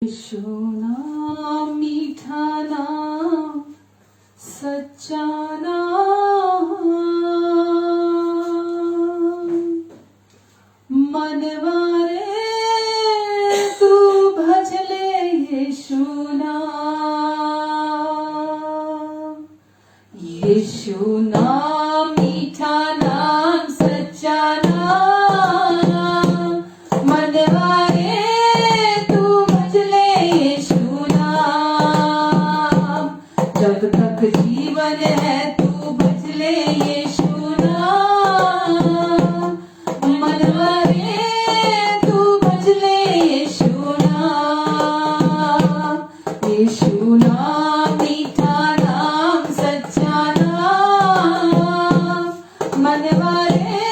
यीशु नाम मीठा नाम सच्चा नाम मनवारे तू भजले यीशु नाम मीठा नाम सच्चा नाम मनवारे तू भजले यीशु नाम जब तक जीवन है तू भजले यीशु नाम मनवारे तू भजले यीशु नाम मीठा नाम सच्चा नाम मनवारे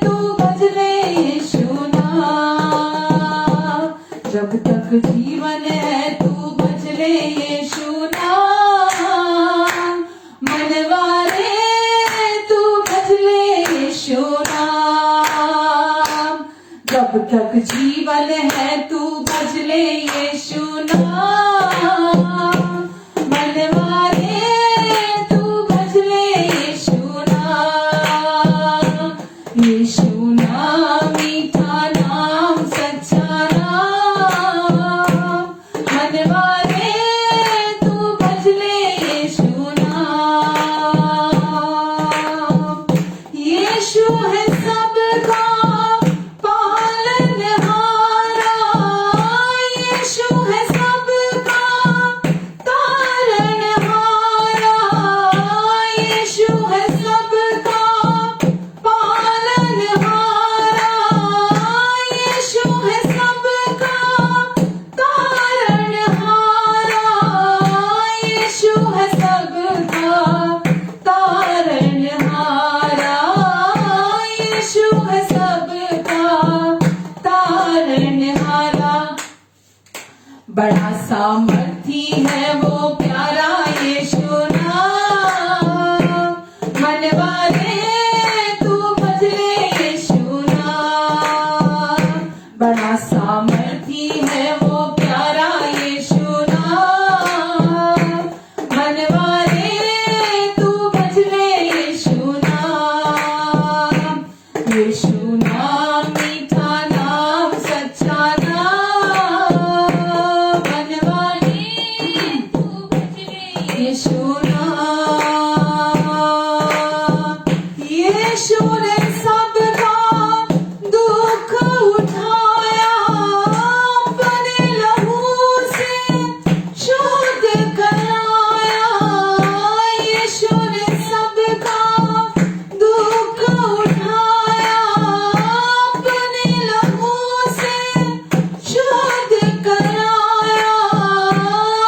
तू भजले यीशु नाम जब तक जीवन है तू भजले यीशु नाम मनवारे तू भजले यीशु नाम जब तक जीवन है तू भजले यीशु नाम मनवारे तू भजले यीशु नाम मीठा नाम सच्चा नाम मनवारे तू भजले यीशु नाम यीशु है सबका पालनहारा यीशु है सबका तारणहारा यीशु है सबका पालनहारा यीशु है सबका तारणहारा यीशु है सबका तारणहारा यीशु है सबका तारणहारा बड़ा सामर्थी है वो प्यारा यीशु नाम मनवारे तू भजले यीशु नाम बड़ा सामर्थी है वो प्यारा यीशु नाम मनवारे तू भजले यीशु नाम मीठा नाम सच्चा नाम मनवारे तू भजले यीशु नाम यीशु ने सबका दुख उठाया अपने लहू से शुद्ध कराया यीशु ने सबका दुख उठाया अपने लहू से शुद्ध कराया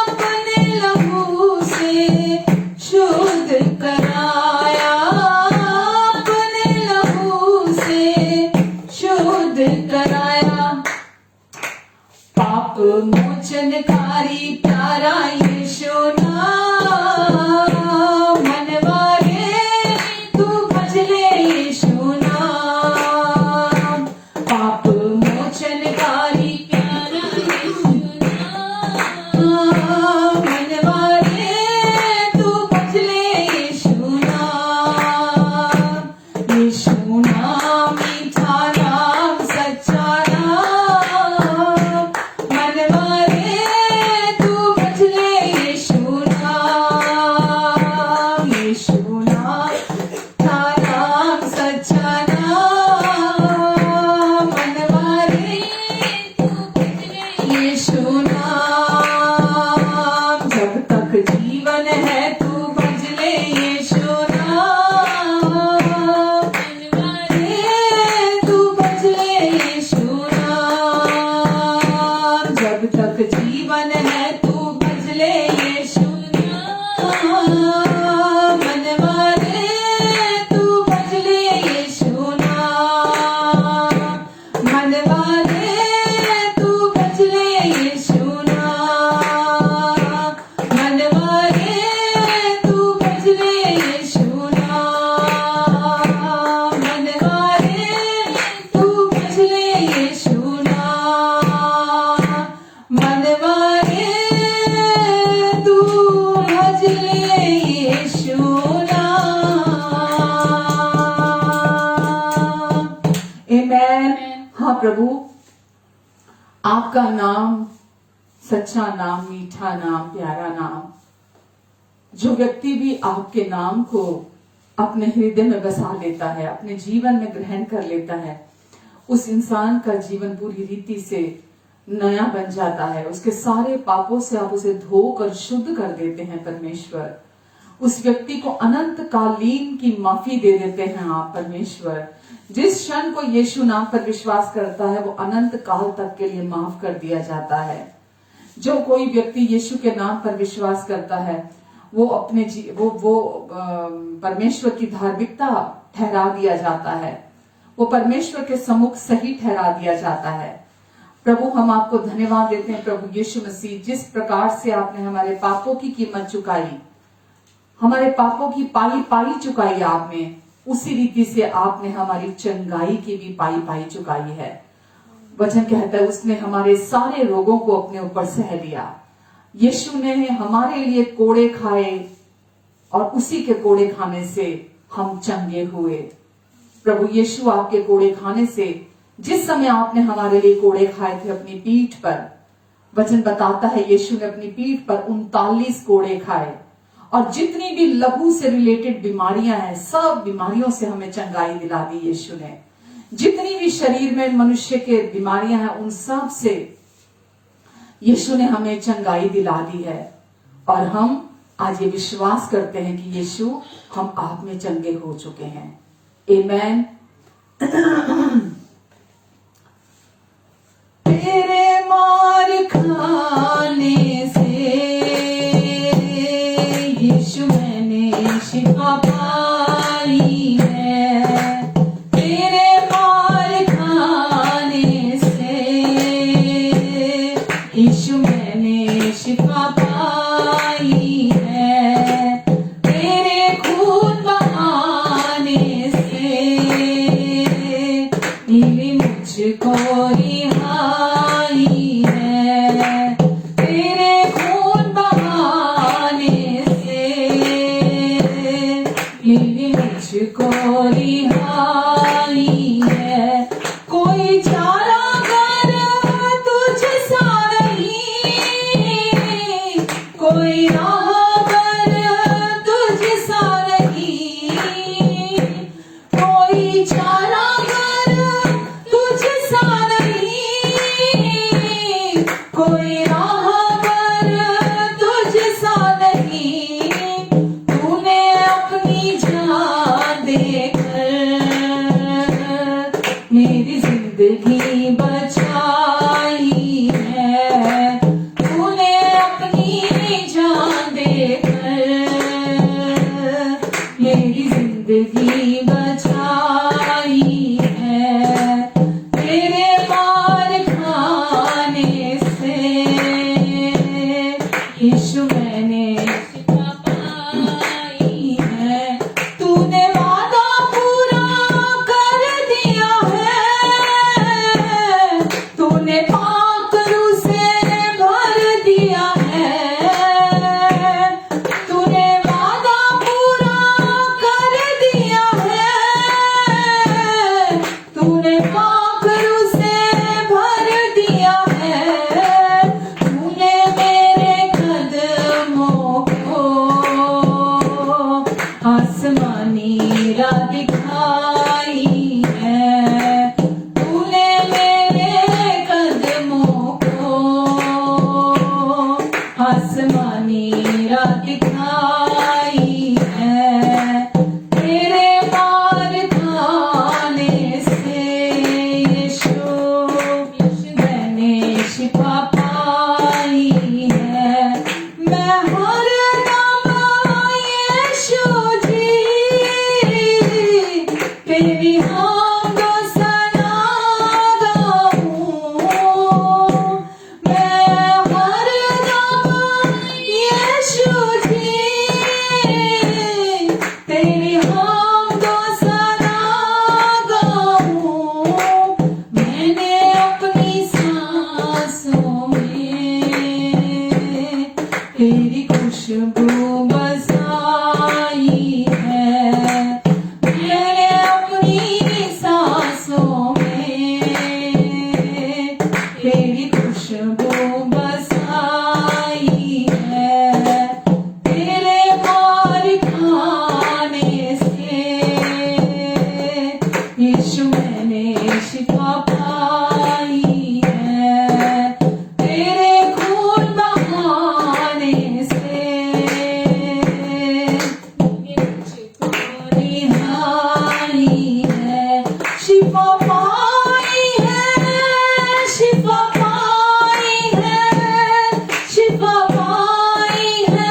अपने लहू से शुद्ध कराया अपने लहू से शुद्ध कराया पाप मोचनकारी प्यारा यीशु नाम मनवारे तू भजले यीशु नाम पाप मोचनकारी प्यारा यीशु नाम मनवारे तू भजले यीशु नाम मीठा नाम सच्चा नाम मनवारे तू भजले यीशु नाम मीठा नाम सच्चा नाम मनवारे तू भजले यीशु नाम जब तक जीवन है तू भजले यीशु नाम मनवारे तू भजले यीशु नाम जब तक जीवन है तू भजले यीशु नाम मनवारे तू भजले यीशु नाम मनवारे तू भजले यीशु नाम मनवारे तू भजले यीशु नाम मनवारे तू भजले यीशु नाम मनवा रे तू भज ले यीशु नाम। आमेन। हाँ प्रभु, आपका नाम सच्चा नाम, मीठा नाम, प्यारा नाम, जो व्यक्ति भी आपके नाम को अपने हृदय में बसा लेता है, अपने जीवन में ग्रहण कर लेता है, उस इंसान का जीवन पूरी रीति से नया बन जाता है। उसके सारे पापों से आप उसे धोकर शुद्ध कर देते हैं परमेश्वर। उस व्यक्ति को अनंत कालीन की माफी दे देते हैं आप परमेश्वर। जिस क्षण को यीशु नाम पर विश्वास करता है वो अनंत काल तक के लिए माफ कर दिया जाता है। जो कोई व्यक्ति यीशु के नाम पर विश्वास करता है वो अपने परमेश्वर की धार्मिकता ठहरा दिया जाता है, वो परमेश्वर के सम्मुख सही ठहरा दिया जाता है। प्रभु हम आपको धन्यवाद देते हैं प्रभु यीशु मसीह, जिस प्रकार से आपने हमारे पापों की कीमत चुकाई, हमारे पापों की पाई चुकाई आपने, उसी रीति से आपने हमारी चंगाई की भी पाई चुकाई है। वचन कहता है उसने हमारे सारे रोगों को अपने ऊपर सह लिया। यीशु ने हमारे लिए कोड़े खाए और उसी के कोड़े खाने से हम चंगे हुए। प्रभु यीशु आपके कोड़े खाने से, जिस समय आपने हमारे लिए कोड़े खाए थे अपनी पीठ पर, वचन बताता है यीशु ने अपनी पीठ पर 39 कोड़े खाए और जितनी भी लहू से रिलेटेड बीमारियां हैं सब बीमारियों से हमें चंगाई दिला दी यीशु ने। जितनी भी शरीर में मनुष्य के बीमारियां हैं उन सब से यीशु ने हमें चंगाई दिला दी है। और हम आज ये विश्वास करते हैं कि यीशु हम आप में चंगे हो चुके हैं। आमेन। तेरे मार खाने से यीशु मैंने शिफा पाई है। तेरे मार खाने से यीशु मैंने शिफा पाई है। तेरे खून बहाने से मिली मुझको रिहाई है। तेरे खून बहाने से मिली मुझको रिहाई है। कोई चारा कर तुझ सा नहीं, कोई राहबर तुझ सा नहीं, कोई चारा कर तुझ सा नहीं, कोई राहबर तुझ सा नहीं। तूने अपनी जान देकर मेरी जिंदगी बचाई है। तूने अपनी जान देकर मेरी जिंदगी बचाई है। तेरे मार खाने से यीशु मैंने शिफा पाई है। तूने वादा पूरा कर दिया है। तूने पाक रूह से भर दिया है। तूने वादा पूरा कर दिया है। तूने पाक रूह से भर दिया है। तूने मेरे कदमों को आसमानी राह दिखाई है। तूने मेरे कदमों को आसमानी राह दिखाई है। तेरे मार खाने से यीशु मैंने शिफा पाई है। मैं हर दम यीशु जी तेरी हमदो सना गाऊं। मैं हर दम तेरी खुशबू बसाई है मैंने अपनी सांसों में, तेरी खुशबू बसाई है तेरे मार खाने से, यीशु मैंने शिफा पाई है तेरे खून बहाने से, मुझको रिहाई है शिफा पाई है, शिफा पाई है, शिफा पाई है,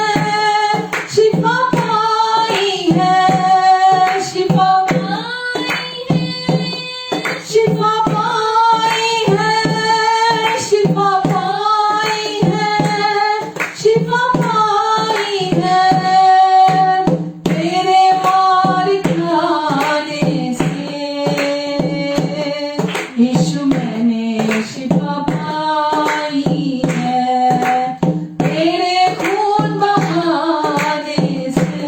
शिफा पाई है, शिफा पाई है, शिफा पाई है, शिफा पाई है, शिफा पाई है तेरे मार खाने से, यीशु मैंने शिफा पाई है तेरे खून बहाने से,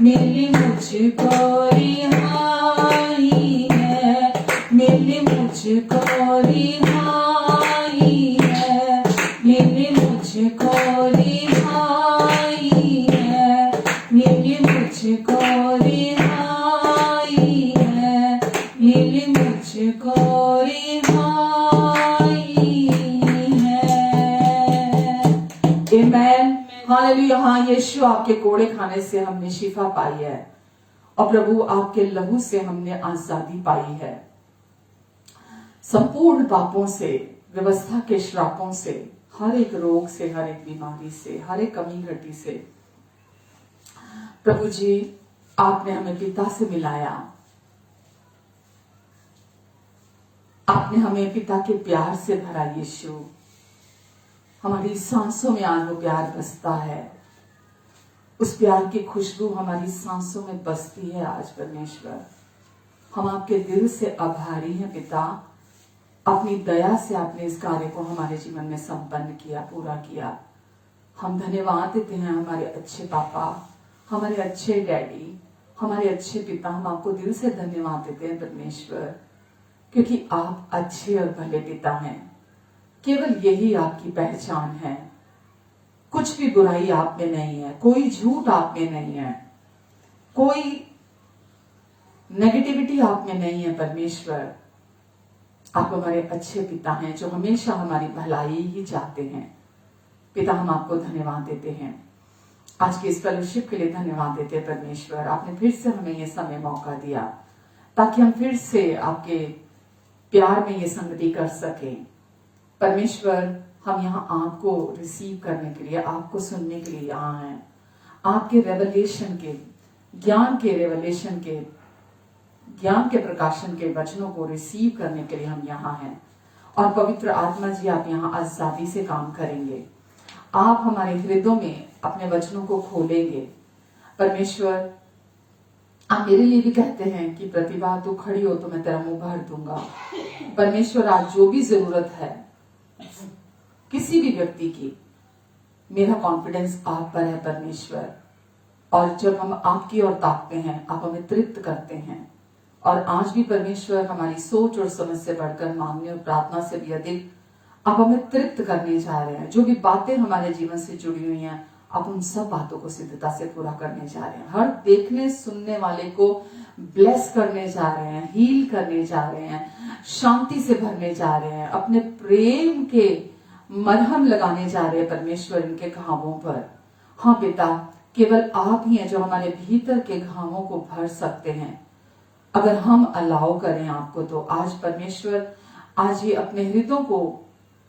मिली मुझको रिहाई है, मिली मुझको रिहाई है, मिली मुझको रिहाई है, मिली मुझको रिहाई है, मिली मुझको रिहाई है। आमेन, हालेलुया। हाँ, यीशु आपके कोड़े खाने से हमने शिफा पाई है और प्रभु आपके लहू से हमने आजादी पाई है संपूर्ण पापों से, व्यवस्था के श्रापों से, हर एक रोग से, हर एक बीमारी से, हर एक कमी घटी से। प्रभु जी, आपने हमें पिता से मिलाया, आपने हमें पिता के प्यार से भरा। यीशु, हमारी सांसों में आज वो प्यार बसता है, उस प्यार की खुशबू हमारी सांसों में बसती है। आज परमेश्वर, हम आपके दिल से आभारी हैं पिता, अपनी दया से आपने इस कार्य को हमारे जीवन में संपन्न किया, पूरा किया। हम धन्यवाद देते हैं हमारे अच्छे पापा, हमारे अच्छे डैडी, हमारे अच्छे पिता। हम आपको दिल से धन्यवाद देते हैं परमेश्वर, क्योंकि आप अच्छे और भले पिता हैं। केवल यही आपकी पहचान है, कुछ भी बुराई आप में नहीं है, कोई झूठ आप में नहीं है, कोई नेगेटिविटी आप में नहीं है। परमेश्वर, आप हमारे अच्छे पिता हैं जो हमेशा हमारी भलाई ही चाहते हैं। पिता, हम आपको धन्यवाद देते हैं, आज के इस फेलोशिप के लिए धन्यवाद देते हैं परमेश्वर। आपने फिर से हमें ये समय मौका दिया ताकि हम फिर से आपके प्यार में ये संगति कर सकें। परमेश्वर, हम यहाँ आपको रिसीव करने के लिए, आपको सुनने के लिए यहाँ हैं। आपके रेवलेशन के ज्ञान के रेवलेशन के ज्ञान के प्रकाशन के वचनों को रिसीव करने के लिए हम यहाँ हैं। और पवित्र आत्मा जी, आप यहाँ आजादी से काम करेंगे, आप हमारे हृदयों में अपने वचनों को खोलेंगे। परमेश्वर, आप मेरे लिए भी कहते हैं कि प्रतिभा तू खड़ी हो तो मैं तेरा मुंह भर दूंगा। परमेश्वर, आज जो भी जरूरत है किसी भी व्यक्ति की, मेरा कॉन्फिडेंस आप पर है परमेश्वर। और जब हम आपकी ओर ताकते हैं, आप हमें तृप्त करते हैं। और आज भी परमेश्वर, हमारी सोच और समझ से बढ़कर, मांगने और प्रार्थना से भी अधिक आप हमें तृप्त करने जा रहे हैं। जो भी बातें हमारे जीवन से जुड़ी हुई हैं, आप उन सब बातों को सिद्धता से पूरा करने जा रहे हैं। हर देखने सुनने वाले को ब्लेस करने जा रहे हैं, हील करने जा रहे हैं, शांति से भरने जा रहे हैं, अपने प्रेम के मरहम लगाने जा रहे हैं परमेश्वर इनके घावों पर। हाँ पिता, केवल आप ही हैं जो हमारे भीतर के घावों को भर सकते हैं, अगर हम अलाउ करें आपको। तो आज परमेश्वर, आज ये अपने हृदयों को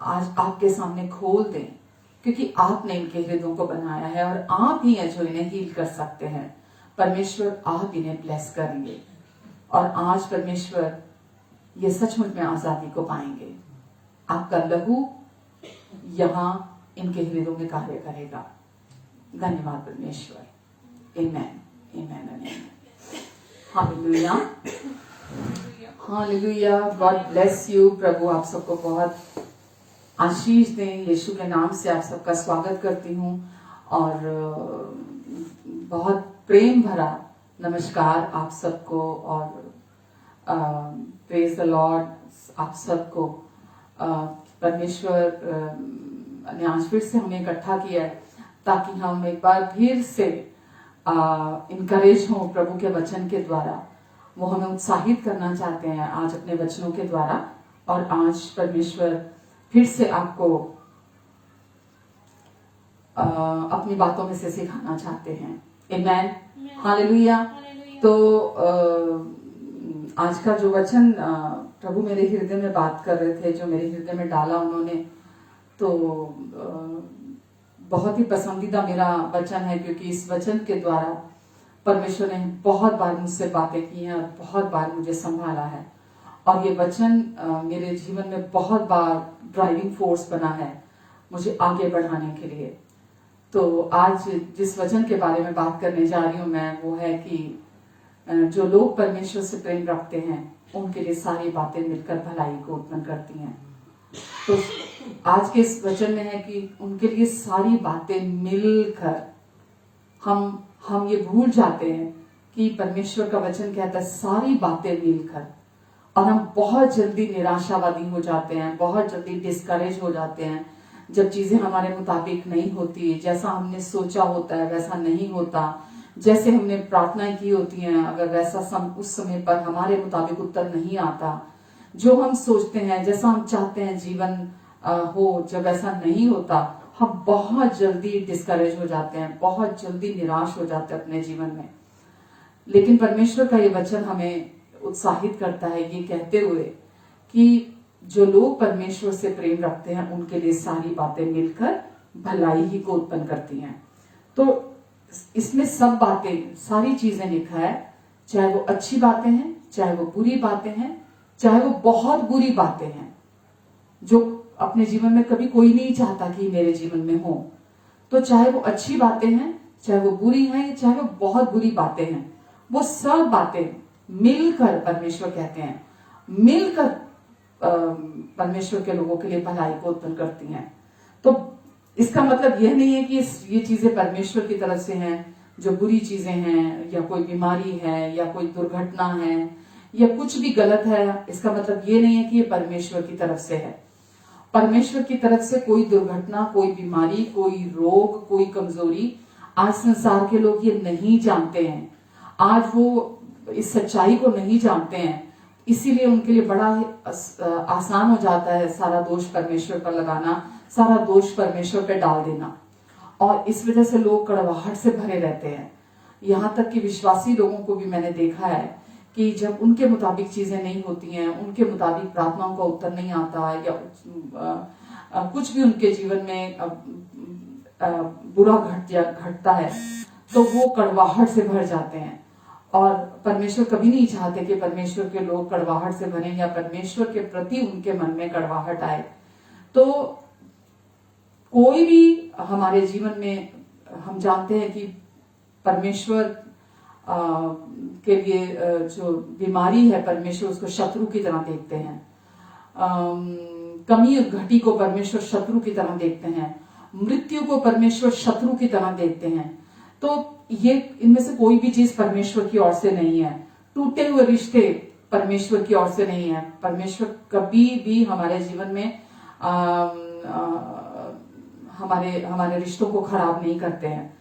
आज आपके सामने खोल दें, क्योंकि आपने इनके हृदयों को बनाया है और आप ही हैं जो इन्हें हील कर सकते हैं। परमेश्वर, आप इन्हें ब्लेस करेंगे और आज परमेश्वर ये सचमुच में आजादी को पाएंगे। आपका लहू यहाँ इनके हृदयों में कार्य करेगा। धन्यवाद परमेश्वर। Amen, amen, amen. Hallelujah, hallelujah. God bless you. प्रभु आप सबको बहुत आशीष दें। यीशु के नाम से आप सबका स्वागत करती हूँ और बहुत प्रेम भरा नमस्कार आप सबको और प्रेज द लॉर्ड आप सबको। परमेश्वर ने आज फिर से हमें इकट्ठा किया है ताकि हम एक बार फिर से इनकरेज हों प्रभु के वचन के द्वारा। वो हमें उत्साहित करना चाहते हैं आज अपने वचनों के द्वारा। और आज परमेश्वर फिर से आपको अपनी बातों में से सिखाना चाहते हैं। आमेन, हालेलुया। तो आज का जो वचन प्रभु मेरे हृदय में बात कर रहे थे, जो मेरे हृदय में डाला उन्होंने, तो बहुत ही पसंदीदा मेरा वचन है, क्योंकि इस वचन के द्वारा परमेश्वर ने बहुत बार मुझसे बातें की हैं और बहुत बार मुझे संभाला है। और ये वचन मेरे जीवन में बहुत बार ड्राइविंग फोर्स बना है मुझे आगे बढ़ाने के लिए। तो आज जिस वचन के बारे में बात करने जा रही हूँ मैं, वो है कि जो लोग परमेश्वर से प्रेम रखते हैं उनके लिए सारी बातें मिलकर भलाई को उत्पन्न करती हैं। तो आज के इस वचन में है कि उनके लिए सारी बातें मिलकर, हम ये भूल जाते हैं कि परमेश्वर का वचन कहता है सारी बातें मिलकर, और हम बहुत जल्दी निराशावादी हो जाते हैं, बहुत जल्दी डिस्करेज हो जाते हैं जब चीजें हमारे मुताबिक नहीं होती, जैसा हमने सोचा होता है वैसा नहीं होता, जैसे हमने प्रार्थनाएं की होती हैं अगर वैसा उस समय पर हमारे मुताबिक उत्तर नहीं आता, जो हम सोचते हैं जैसा हम चाहते हैं जीवन हो, जब ऐसा नहीं होता, हम बहुत जल्दी डिस्करेज हो जाते हैं, बहुत जल्दी निराश हो जाते हैं अपने जीवन में। लेकिन परमेश्वर का ये वचन हमें उत्साहित करता है ये कहते हुए कि जो लोग परमेश्वर से प्रेम रखते हैं उनके लिए सारी बातें मिलकर भलाई ही को उत्पन्न करती हैं। तो इसमें सब बातें, सारी चीजें लिखा है, चाहे वो अच्छी बातें हैं, चाहे वो बुरी बातें हैं, चाहे वो बहुत बुरी बातें हैं जो अपने जीवन में कभी कोई नहीं चाहता कि मेरे जीवन में हो। तो चाहे वो अच्छी बातें हैं, चाहे वो बुरी हैं, चाहे वो बहुत बुरी बातें हैं, वो सब बातें मिलकर, परमेश्वर कहते हैं, मिलकर परमेश्वर के लोगों के लिए भलाई को उत्पन्न करती हैं। तो इसका मतलब यह नहीं है कि ये चीजें परमेश्वर की तरफ से हैं, जो बुरी चीजें हैं या कोई बीमारी है या कोई दुर्घटना है या कुछ भी गलत है, इसका मतलब ये नहीं है कि ये परमेश्वर की तरफ से है। परमेश्वर की तरफ से कोई दुर्घटना, कोई बीमारी, कोई रोग, कोई कमजोरी आज संसार के लोग ये नहीं जानते हैं। आज वो इस सच्चाई को नहीं जानते हैं, इसीलिए उनके लिए बड़ा आसान हो जाता है सारा दोष परमेश्वर पर लगाना, सारा दोष परमेश्वर पर डाल देना। और इस वजह से लोग कड़वाहट से भरे रहते हैं। यहाँ तक कि विश्वासी लोगों को भी मैंने देखा है कि जब उनके मुताबिक चीजें नहीं होती हैं, उनके मुताबिक प्रार्थनाओं का उत्तर नहीं आता है या कुछ भी उनके जीवन में बुरा घटता है, तो वो कड़वाहट से भर जाते हैं। और परमेश्वर कभी नहीं चाहते कि परमेश्वर के लोग कड़वाहट से भरे या परमेश्वर के प्रति उनके मन में कड़वाहट आए। तो कोई भी हमारे जीवन में, हम जानते हैं कि परमेश्वर के लिए जो बीमारी है, परमेश्वर उसको शत्रु की तरह देखते हैं। कमी और घटी को परमेश्वर शत्रु की तरह देखते हैं, मृत्यु को परमेश्वर शत्रु की तरह देखते हैं। तो ये इनमें से कोई भी चीज परमेश्वर की ओर से नहीं है। टूटे हुए रिश्ते परमेश्वर की ओर से नहीं है। परमेश्वर कभी भी हमारे जीवन में हमारे रिश्तों को खराब नहीं करते हैं,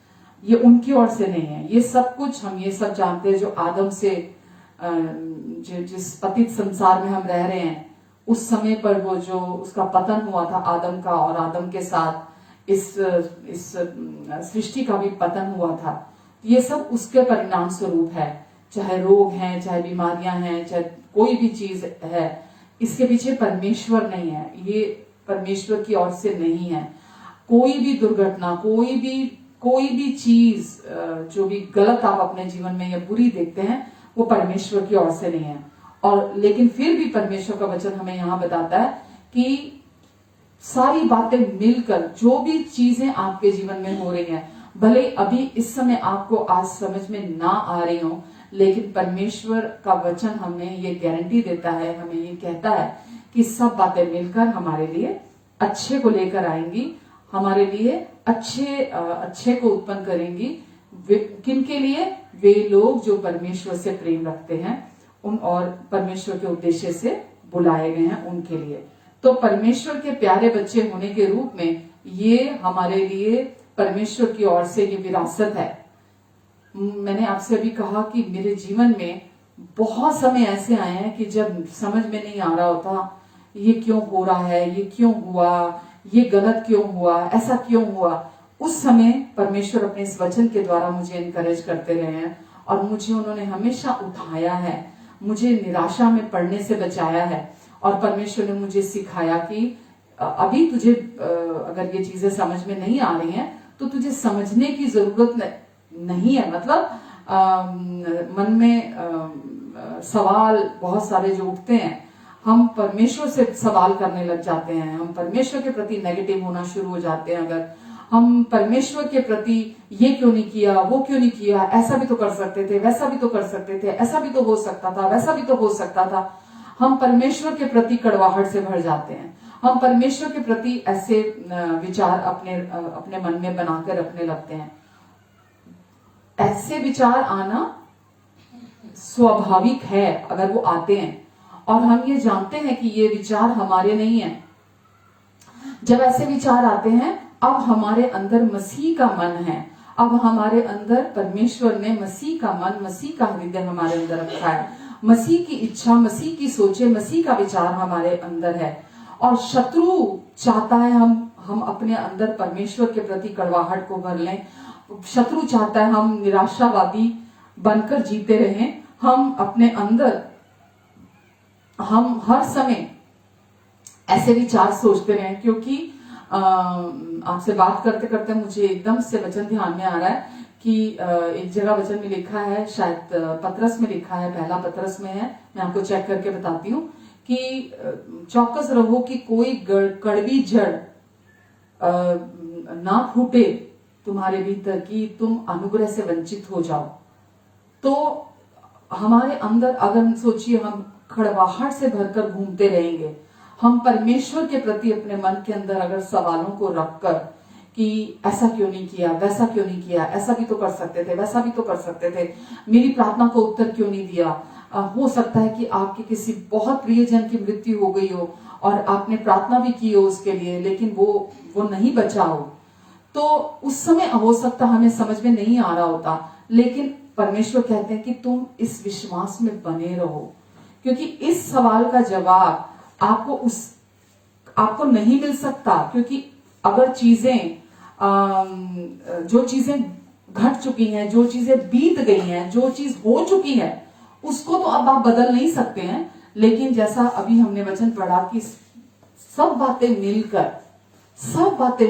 ये उनकी ओर से नहीं है। ये सब कुछ हम ये सब जानते हैं जो आदम से जिस पतित संसार में हम रह रहे हैं, उस समय पर वो जो उसका पतन हुआ था आदम का, और आदम के साथ इस सृष्टि का भी पतन हुआ था, ये सब उसके परिणाम स्वरूप है। चाहे रोग हैं, चाहे बीमारियां हैं, चाहे कोई भी चीज है, इसके पीछे परमेश्वर नहीं है, ये परमेश्वर की ओर से नहीं है। कोई भी दुर्घटना, कोई भी चीज जो भी गलत आप अपने जीवन में या बुरी देखते हैं, वो परमेश्वर की ओर से नहीं है। और लेकिन फिर भी परमेश्वर का वचन हमें यहाँ बताता है कि सारी बातें मिलकर, जो भी चीजें आपके जीवन में हो रही हैं, भले अभी इस समय आपको आज समझ में ना आ रही हो, लेकिन परमेश्वर का वचन हमें ये गारंटी देता है, हमें ये कहता है कि सब बातें मिलकर हमारे लिए अच्छे को लेकर आएंगी, हमारे लिए अच्छे को उत्पन्न करेंगी। किनके लिए? वे लोग जो परमेश्वर से प्रेम रखते हैं उन और परमेश्वर के उद्देश्य से बुलाए गए हैं, उनके लिए। तो परमेश्वर के प्यारे बच्चे होने के रूप में ये हमारे लिए परमेश्वर की ओर से ये विरासत है। मैंने आपसे अभी कहा कि मेरे जीवन में बहुत समय ऐसे आए हैं कि जब समझ में नहीं आ रहा होता ये क्यों हो रहा है, ये क्यों हुआ, ये गलत क्यों हुआ, ऐसा क्यों हुआ। उस समय परमेश्वर अपने इस वचन के द्वारा मुझे इनकरेज करते रहे हैं और मुझे उन्होंने हमेशा उठाया है, मुझे निराशा में पड़ने से बचाया है। और परमेश्वर ने मुझे सिखाया कि अभी तुझे अगर ये चीजें समझ में नहीं आ रही हैं तो तुझे समझने की जरूरत नहीं है। मतलब मन में सवाल बहुत सारे जो उठते हैं, हम परमेश्वर से सवाल करने लग जाते हैं, हम परमेश्वर के प्रति नेगेटिव होना शुरू हो जाते हैं। अगर हम परमेश्वर के प्रति ये क्यों नहीं किया, वो क्यों नहीं किया, ऐसा भी तो कर सकते थे, वैसा भी तो कर सकते थे, ऐसा भी तो हो सकता था, वैसा भी तो हो सकता था, हम परमेश्वर के प्रति कड़वाहट से भर जाते हैं। हम परमेश्वर के प्रति ऐसे विचार अपने मन में बनाकर रखने लगते हैं। ऐसे विचार आना स्वाभाविक है अगर वो आते हैं, और हम ये जानते हैं कि ये विचार हमारे नहीं है। जब ऐसे विचार आते हैं, अब हमारे अंदर मसीह का मन है, अब हमारे अंदर परमेश्वर ने मसीह का मन, मसीह का हृदय हमारे अंदर रखा है, मसीह की इच्छा, मसीह की सोचे, मसीह का विचार हमारे अंदर है। और शत्रु चाहता है हम अपने अंदर परमेश्वर के प्रति कड़वाहट को भर लें। शत्रु चाहता है हम निराशावादी बनकर जीते रहें। हम अपने अंदर हम हर समय ऐसे विचार सोचते रहें। क्योंकि आपसे बात करते करते मुझे एकदम से वचन ध्यान में आ रहा है कि एक जगह वचन में लिखा है, शायद पतरस में लिखा है, पहला पतरस में है, मैं आपको चेक करके बताती हूँ कि चौकस रहो कि कोई कड़वी जड़ ना फूटे तुम्हारे भीतर की तुम अनुग्रह से वंचित हो जाओ। तो हमारे अंदर अगर सोचिए हम कड़वाहट से भरकर घूमते रहेंगे, हम परमेश्वर के प्रति अपने मन के अंदर अगर सवालों को रखकर कि ऐसा क्यों नहीं किया, वैसा क्यों नहीं किया, ऐसा भी तो कर सकते थे, वैसा भी तो कर सकते थे, मेरी प्रार्थना को उत्तर क्यों नहीं दिया, हो सकता है कि आपके किसी बहुत प्रियजन की मृत्यु हो गई हो और आपने प्रार्थना भी की हो उसके लिए, लेकिन वो नहीं बचा हो, तो उस समय हो सकता हमें समझ में नहीं आ रहा होता। लेकिन परमेश्वर कहते हैं कि तुम इस विश्वास में बने रहो, क्योंकि इस सवाल का जवाब आपको नहीं मिल सकता। क्योंकि अगर जो चीजें घट चुकी हैं, जो चीजें बीत गई हैं, जो चीज हो चुकी है, उसको तो अब आप बदल नहीं सकते हैं। लेकिन जैसा अभी हमने वचन पढ़ा कि सब बातें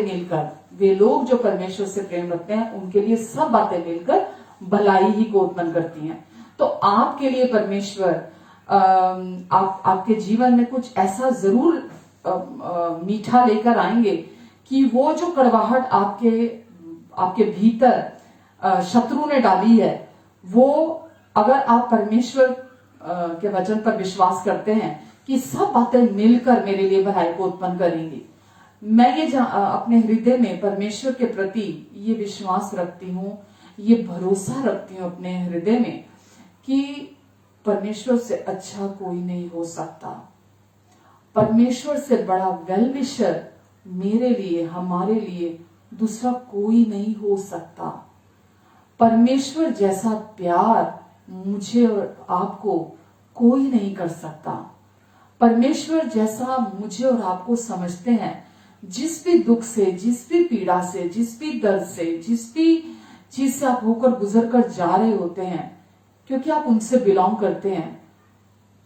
मिलकर वे लोग जो परमेश्वर से प्रेम रखते हैं उनके लिए सब बातें मिलकर भलाई ही को उत्पन्न करती हैं। तो आपके लिए परमेश्वर आपके जीवन में कुछ ऐसा जरूर मीठा लेकर आएंगे कि वो जो कड़वाहट आपके भीतर शत्रु ने डाली है, वो अगर आप परमेश्वर के वचन पर विश्वास करते हैं कि सब बातें मिलकर मेरे लिए भलाई को उत्पन्न करेंगी, मैं ये अपने हृदय में परमेश्वर के प्रति ये विश्वास रखती हूँ, ये भरोसा रखती हूँ अपने हृदय में कि परमेश्वर से अच्छा कोई नहीं हो सकता। परमेश्वर से बड़ा वेल विशर मेरे लिए, हमारे लिए दूसरा कोई नहीं हो सकता। परमेश्वर जैसा प्यार मुझे और आपको कोई नहीं कर सकता। परमेश्वर जैसा मुझे और आपको समझते हैं, जिस भी दुख से, जिस भी पीड़ा से, जिस भी दर्द से, जिस भी चीज से आप होकर गुजर कर जा रहे होते हैं, क्योंकि आप उनसे बिलोंग करते हैं,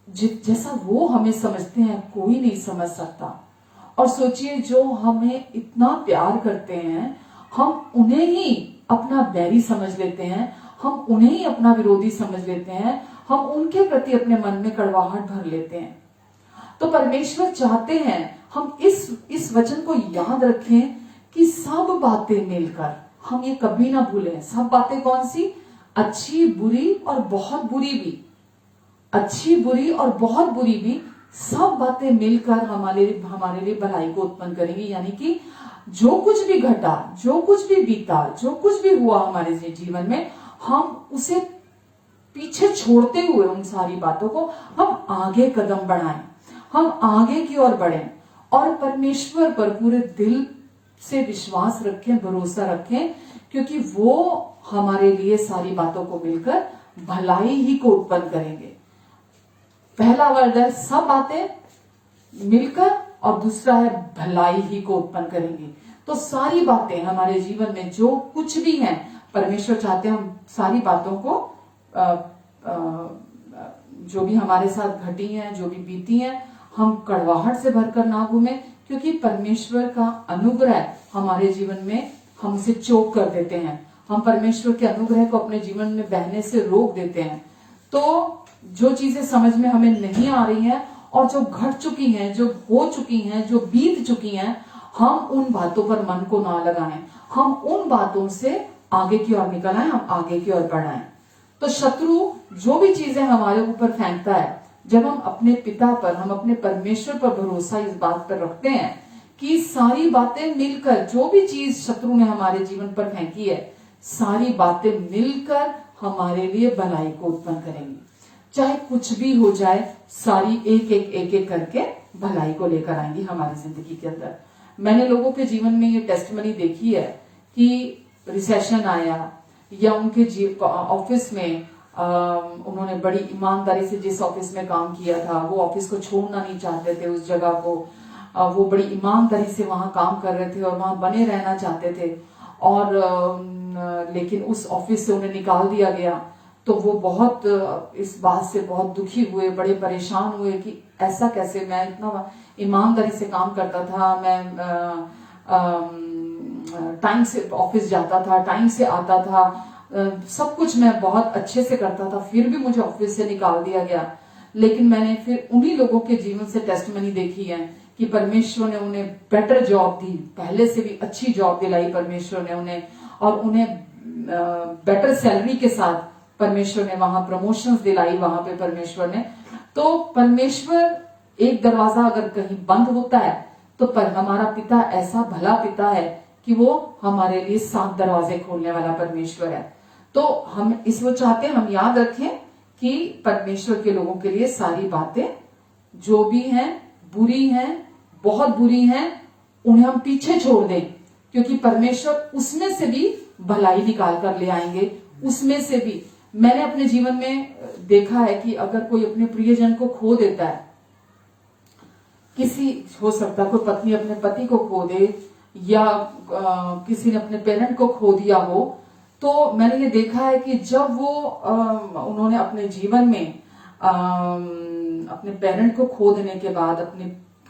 जैसा वो हमें समझते हैं कोई नहीं समझ सकता। और सोचिए, जो हमें इतना प्यार करते हैं, हम उन्हें ही अपना बैरी समझ लेते हैं, हम उन्हें ही अपना विरोधी समझ लेते हैं, हम उनके प्रति अपने मन में कड़वाहट भर लेते हैं। तो परमेश्वर चाहते हैं हम इस वचन को याद रखें कि सब बातें मिलकर, हम ये कभी ना भूलें, सब बातें कौन सी? अच्छी, बुरी और बहुत बुरी भी, अच्छी, बुरी और बहुत बुरी भी, सब बातें मिलकर हमारे हमारे लिए भलाई को उत्पन्न करेंगी। यानी कि जो कुछ भी घटा, जो कुछ भी बीता, जो कुछ भी हुआ हमारे जीवन में, हम उसे पीछे छोड़ते हुए उन सारी बातों को हम आगे कदम बढ़ाएं, हम आगे की ओर बढ़ें और परमेश्वर पर पूरे दिल से विश्वास रखें, भरोसा रखें, क्योंकि वो हमारे लिए सारी बातों को मिलकर भलाई ही को उत्पन्न करेंगे। पहला वर्ड है सब बातें मिलकर और दूसरा है भलाई ही को उत्पन्न करेंगी। तो सारी बातें हमारे जीवन में जो कुछ भी है, परमेश्वर चाहते हैं हम सारी बातों को जो भी हमारे साथ घटी हैं, जो भी बीती हैं, हम कड़वाहट से भरकर ना घूमे, क्योंकि परमेश्वर का अनुग्रह हमारे जीवन में हमसे चोक कर देते हैं। हम परमेश्वर के अनुग्रह को अपने जीवन में बहने से रोक देते हैं। तो जो चीजें समझ में हमें नहीं आ रही हैं और जो घट चुकी हैं, जो हो चुकी हैं, जो बीत चुकी हैं, हम उन बातों पर मन को ना लगाएं, हम उन बातों से आगे की ओर निकल आए, हम आगे की ओर बढ़ाएं। तो शत्रु जो भी चीजें हमारे ऊपर फेंकता है, जब हम अपने पिता पर, हम अपने परमेश्वर पर भरोसा इस बात पर रखते हैं कि सारी बातें मिलकर, जो भी चीज शत्रु ने हमारे जीवन पर फेंकी है, सारी बातें मिलकर हमारे लिए भलाई को उत्पन्न करेंगी। चाहे कुछ भी हो जाए, सारी एक एक करके भलाई को लेकर आएंगी हमारी जिंदगी के अंदर। मैंने लोगों के जीवन में ये टेस्टमनी देखी है कि रिसेशन आया या उनके ऑफिस में उन्होंने बड़ी ईमानदारी से जिस ऑफिस में काम किया था, वो ऑफिस को छोड़ना नहीं चाहते थे, उस जगह को वो बड़ी ईमानदारी से वहां काम कर रहे थे और वहां बने रहना चाहते थे, और लेकिन उस ऑफिस से उन्हें निकाल दिया गया। तो वो बहुत इस बात से बहुत दुखी हुए, बड़े परेशान हुए कि ऐसा कैसे, मैं इतना ईमानदारी से काम करता था, मैं टाइम से ऑफिस जाता था, टाइम से आता था, सब कुछ मैं बहुत अच्छे से करता था, फिर भी मुझे ऑफिस से निकाल दिया गया। लेकिन मैंने फिर उन्हीं लोगों के जीवन से टेस्टमनी देखी है कि परमेश्वर ने उन्हें बेटर जॉब दी, पहले से भी अच्छी जॉब दिलाई परमेश्वर ने उन्हें, और उन्हें बेटर सैलरी के साथ परमेश्वर ने वहां प्रमोशंस दिलाई वहां पे परमेश्वर ने। तो परमेश्वर, एक दरवाजा अगर कहीं बंद होता है तो पर हमारा पिता ऐसा भला पिता है कि वो हमारे लिए 7 दरवाजे खोलने वाला परमेश्वर है। तो हम इसको चाहते हैं, हम याद रखें कि परमेश्वर के लोगों के लिए सारी बातें जो भी हैं, बुरी हैं, बहुत बुरी हैं, उन्हें हम पीछे छोड़ दें, क्योंकि परमेश्वर उसमें से भी भलाई निकाल कर ले आएंगे। उसमें से भी मैंने अपने जीवन में देखा है कि अगर कोई अपने प्रियजन को खो देता है, किसी हो सकता है कोई पत्नी अपने पति को खो दे या किसी ने अपने पेरेंट को खो दिया हो, तो मैंने ये देखा है कि जब वो उन्होंने अपने जीवन में अपने पेरेंट को खो देने के बाद, अपने,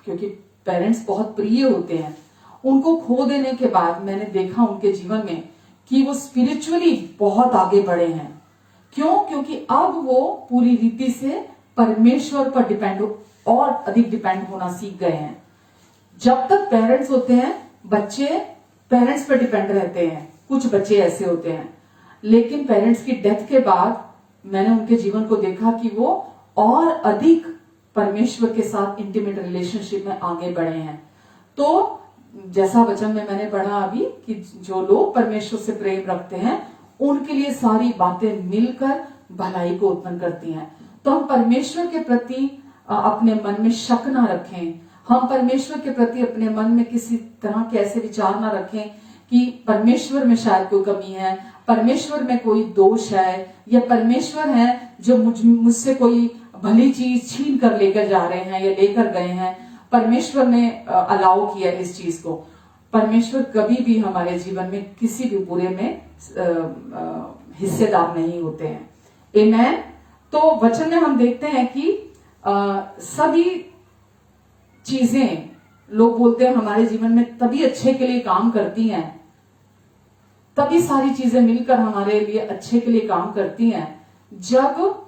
क्योंकि पेरेंट्स बहुत प्रिय होते हैं, उनको खो देने के बाद मैंने देखा उनके जीवन में कि वो स्पिरिचुअली बहुत आगे बढ़े हैं। क्यों? क्योंकि अब वो पूरी रीति से परमेश्वर पर डिपेंड और अधिक डिपेंड होना सीख गए हैं। जब तक पेरेंट्स होते हैं, बच्चे पेरेंट्स पर डिपेंड रहते हैं, कुछ बच्चे ऐसे होते हैं, लेकिन पेरेंट्स की डेथ के बाद मैंने उनके जीवन को देखा कि वो और अधिक परमेश्वर के साथ इंटीमेट रिलेशनशिप में आगे बढ़े हैं। तो जैसा वचन में मैंने पढ़ा अभी कि जो लोग परमेश्वर से प्रेम रखते हैं, उनके लिए सारी बातें मिलकर भलाई को उत्पन्न करती हैं। तो हम परमेश्वर के प्रति अपने मन में शक ना रखें, हम परमेश्वर के प्रति अपने मन में किसी तरह के ऐसे विचार ना रखें कि परमेश्वर में शायद कोई कमी है, परमेश्वर में कोई दोष है, या परमेश्वर है जो मुझसे कोई भली चीज छीन कर लेकर जा रहे हैं या लेकर गए हैं, परमेश्वर ने अलाउ किया इस चीज को। परमेश्वर कभी भी हमारे जीवन में किसी भी बुरे में हिस्सेदार नहीं होते हैं। आमेन। तो वचन में हम देखते हैं कि सभी चीजें, लोग बोलते हैं हमारे जीवन में तभी अच्छे के लिए काम करती हैं, तभी सारी चीजें मिलकर हमारे लिए अच्छे के लिए काम करती हैं जब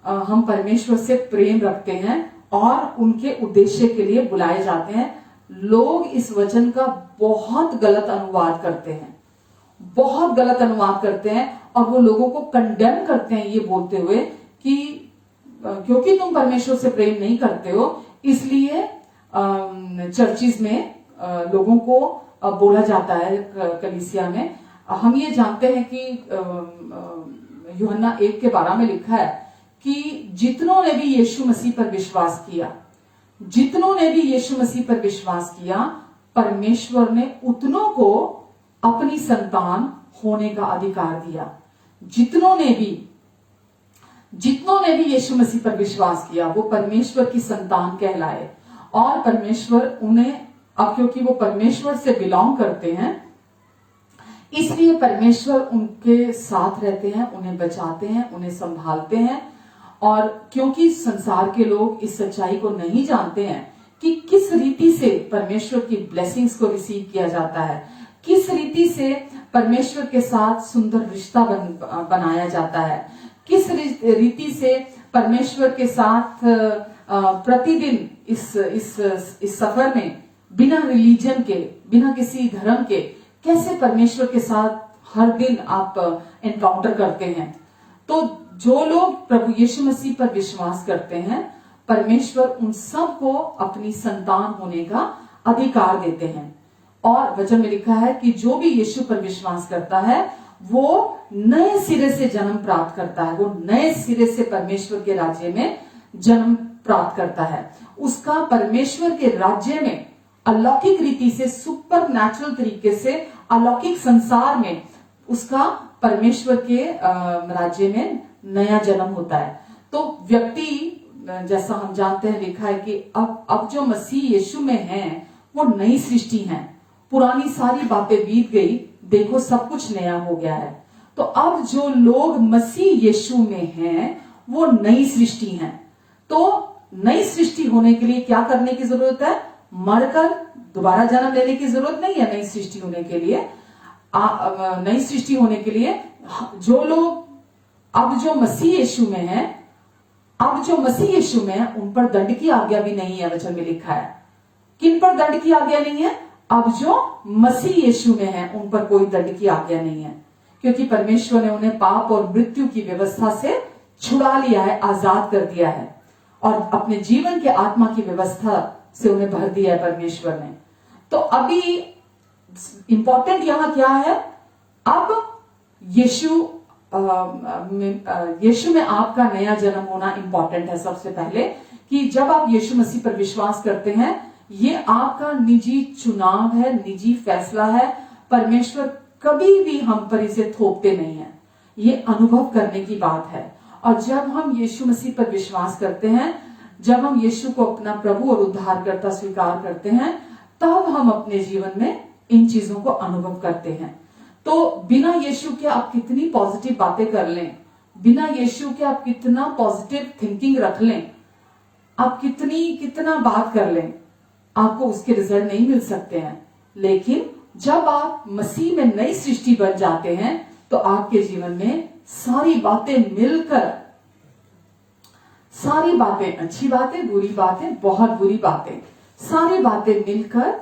हम परमेश्वर से प्रेम रखते हैं और उनके उद्देश्य के लिए बुलाए जाते हैं। लोग इस वचन का बहुत गलत अनुवाद करते हैं, बहुत गलत अनुवाद करते हैं, और वो लोगों को कंडेम करते हैं ये बोलते हुए कि क्योंकि तुम परमेश्वर से प्रेम नहीं करते हो, इसलिए चर्चिज में लोगों को बोला जाता है, कलीसिया में। हम ये जानते हैं कि यूहन्ना 1:12 में लिखा है कि जितनों ने भी यीशु मसीह पर विश्वास किया, जितनों ने भी यीशु मसीह पर विश्वास किया, परमेश्वर ने उतनों को अपनी संतान होने का अधिकार दिया। जितनों ने भी यीशु मसीह पर विश्वास किया वो परमेश्वर की संतान कहलाए, और परमेश्वर उन्हें, अब क्योंकि वो परमेश्वर से बिलोंग करते हैं, इसलिए परमेश्वर उनके साथ रहते हैं, उन्हें बचाते हैं, उन्हें संभालते हैं। और क्योंकि संसार के लोग इस सच्चाई को नहीं जानते हैं कि किस रीति से परमेश्वर की ब्लेसिंग्स को रिसीव किया जाता है, किस रीति से परमेश्वर के साथ सुंदर रिश्ता बनाया जाता है, किस रीति से परमेश्वर के साथ प्रतिदिन इस सफर में बिना रिलीजन के, बिना किसी धर्म के, कैसे परमेश्वर के साथ हर दिन आप एनकाउंटर करते हैं। तो जो लोग प्रभु यीशु मसीह पर विश्वास करते हैं, परमेश्वर उन सब को अपनी संतान होने का अधिकार देते हैं। और वचन में लिखा है कि जो भी यीशु पर विश्वास करता है वो नए सिरे से जन्म प्राप्त करता है, वो नए सिरे से परमेश्वर के राज्य में जन्म प्राप्त करता है। उसका परमेश्वर के राज्य में अलौकिक रीति से, सुपर नेचुरल तरीके से, अलौकिक संसार में उसका परमेश्वर के राज्य में नया जन्म होता है। तो व्यक्ति, जैसा हम जानते हैं, लिखा है कि अब जो मसीह यीशु में है वो नई सृष्टि है, पुरानी सारी बातें बीत गई, देखो सब कुछ नया हो गया है। तो अब जो लोग मसीह यीशु में हैं वो नई सृष्टि हैं। तो नई सृष्टि होने के लिए क्या करने की जरूरत है? मरकर दोबारा जन्म लेने की जरूरत नहीं है। नई सृष्टि होने के लिए, नई सृष्टि होने के लिए जो लोग अब जो मसीह यीशु में है, अब जो मसीह यीशु में है, उन पर दंड की आज्ञा भी नहीं है। वचन में लिखा है किन पर दंड की आज्ञा नहीं है? अब जो मसीह यीशु में है उन पर कोई दंड की आज्ञा नहीं है, क्योंकि परमेश्वर ने उन्हें पाप और मृत्यु की व्यवस्था से छुड़ा लिया है, आजाद कर दिया है, और अपने जीवन के आत्मा की व्यवस्था से उन्हें भर दिया है परमेश्वर ने। तो अभी इंपॉर्टेंट यहां क्या है? अब यीशु में आपका नया जन्म होना इंपॉर्टेंट है। सबसे पहले कि जब आप यीशु मसीह पर विश्वास करते हैं, ये आपका निजी चुनाव है, निजी फैसला है। परमेश्वर कभी भी हम पर इसे थोपते नहीं है, ये अनुभव करने की बात है। और जब हम यीशु मसीह पर विश्वास करते हैं, जब हम यीशु को अपना प्रभु और उद्धारकर्ता स्वीकार करते हैं, तब हम अपने जीवन में इन चीजों को अनुभव करते हैं। तो बिना यीशु के आप कितनी पॉजिटिव बातें कर लें, बिना यीशु के आप कितना पॉजिटिव थिंकिंग रख लें, आप कितना बात कर लें, आपको उसके रिजल्ट नहीं मिल सकते हैं। लेकिन जब आप मसीह में नई सृष्टि बन जाते हैं, तो आपके जीवन में सारी बातें मिलकर, सारी बातें, अच्छी बातें, बुरी बातें, बहुत बुरी बातें, सारी बातें मिलकर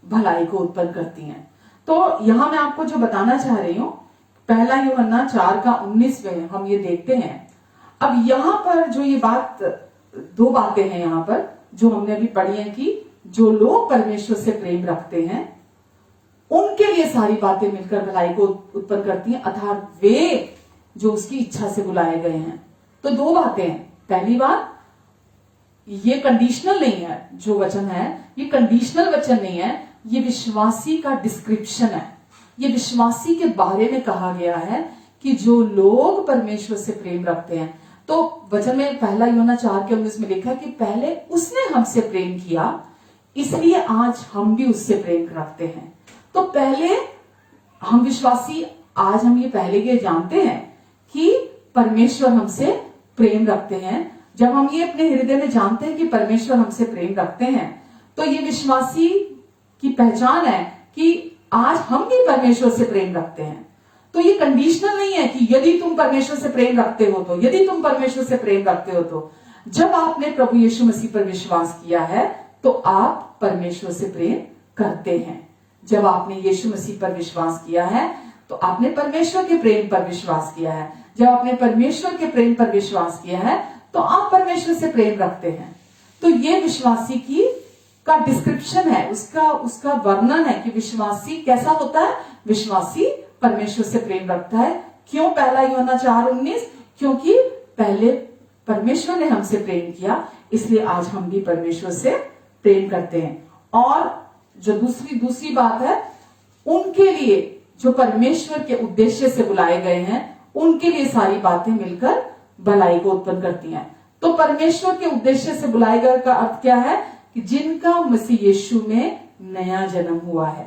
भलाई को उत्पन्न करती हैं। तो यहां मैं आपको जो बताना चाह रही हूं, पहला यूहन्ना 4:19 में हम ये देखते हैं। अब यहां पर जो ये बात, दो बातें हैं यहां पर जो हमने अभी पढ़ी है कि जो लोग परमेश्वर से प्रेम रखते हैं उनके लिए सारी बातें मिलकर भलाई को उत्पन्न करती हैं, अर्थात वे जो उसकी इच्छा से बुलाए गए हैं। तो दो बातें हैं। पहली बात, ये कंडीशनल नहीं है, जो वचन है ये कंडीशनल वचन नहीं है, ये विश्वासी का डिस्क्रिप्शन है। ये विश्वासी के बारे में कहा गया है कि जो लोग परमेश्वर से प्रेम रखते हैं। तो वचन में पहला यूहन्ना 4:19 में लिखा है कि पहले उसने हमसे प्रेम किया, इसलिए आज हम भी उससे प्रेम रखते हैं। तो पहले हम विश्वासी, आज हम ये पहले ये जानते हैं कि परमेश्वर हमसे प्रेम रखते हैं। जब हम ये अपने हृदय में जानते हैं कि परमेश्वर हमसे प्रेम रखते हैं, तो ये विश्वासी की पहचान है कि आज हम भी परमेश्वर से प्रेम रखते हैं। तो ये कंडीशनल नहीं है कि यदि तुम परमेश्वर से प्रेम रखते हो तो, यदि तुम परमेश्वर से प्रेम रखते हो तो। जब आपने प्रभु यीशु मसीह पर विश्वास किया है तो आप परमेश्वर से प्रेम करते हैं। जब आपने यीशु मसीह पर विश्वास किया है तो आपने परमेश्वर के प्रेम पर विश्वास किया है। जब आपने परमेश्वर के प्रेम पर विश्वास किया है तो आप परमेश्वर से प्रेम रखते हैं। तो ये विश्वासी की का डिस्क्रिप्शन है, उसका वर्णन है कि विश्वासी कैसा होता है। विश्वासी परमेश्वर से प्रेम रखता है। क्यों? पहला यूहन्ना 4:19, क्योंकि पहले परमेश्वर ने हमसे प्रेम किया, इसलिए आज हम भी परमेश्वर से प्रेम करते हैं। और जो दूसरी बात है, उनके लिए जो परमेश्वर के उद्देश्य से बुलाए गए हैं, उनके लिए सारी बातें मिलकर भलाई को उत्पन्न करती हैं। तो परमेश्वर के उद्देश्य से बुलाए गए का अर्थ क्या है कि जिनका मसीह यीशु में नया जन्म हुआ है,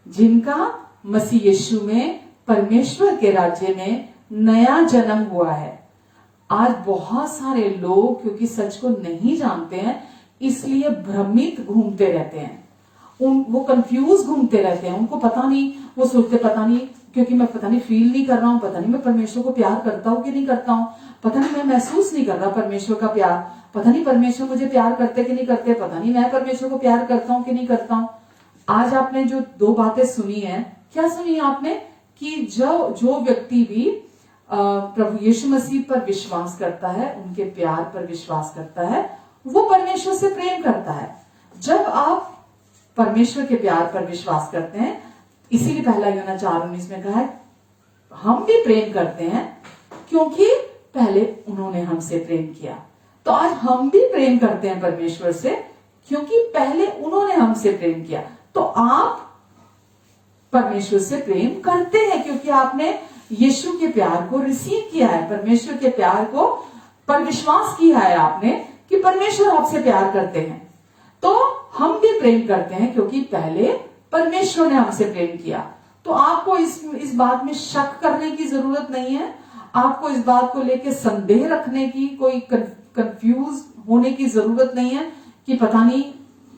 जिनका मसीह यीशु में परमेश्वर के राज्य में नया जन्म हुआ है। आज बहुत सारे लोग क्योंकि सच को नहीं जानते हैं, इसलिए भ्रमित घूमते रहते हैं, वो कंफ्यूज घूमते रहते हैं। उनको पता नहीं, वो सोचते पता नहीं, क्योंकि मैं पता नहीं फील नहीं कर रहा हूं, पता नहीं मैं परमेश्वर को प्यार करता हूं कि नहीं करता हूं, पता नहीं मैं महसूस नहीं कर रहा परमेश्वर का प्यार, पता नहीं परमेश्वर मुझे प्यार करते कि नहीं करते, पता नहीं मैं परमेश्वर को प्यार करता हूं कि नहीं करता हूं। आज आपने जो 2 बातें सुनी है, क्या सुनी आपने? कि जो व्यक्ति भी प्रभु यीशु मसीह पर विश्वास करता है, उनके प्यार पर विश्वास करता है, वो परमेश्वर से प्रेम करता है। जब आप परमेश्वर के प्यार पर विश्वास करते हैं, इसीलिए पहला यूहन्ना 4:19 में कहा है हम भी प्रेम करते हैं क्योंकि पहले उन्होंने हमसे प्रेम किया। तो आज हम भी प्रेम करते हैं परमेश्वर से क्योंकि पहले उन्होंने हमसे प्रेम किया। तो आप परमेश्वर से प्रेम करते हैं क्योंकि आपने यीशु के प्यार को रिसीव किया है, परमेश्वर के प्यार को पर विश्वास किया है आपने कि परमेश्वर आपसे प्यार करते हैं। तो हम भी प्रेम करते हैं क्योंकि पहले परमेश्वर ने हमसे प्रेम किया। तो आपको इस बात में शक करने की जरूरत नहीं है, आपको इस बात को लेकर संदेह रखने की, कोई कंफ्यूज होने की जरूरत नहीं है कि पता नहीं,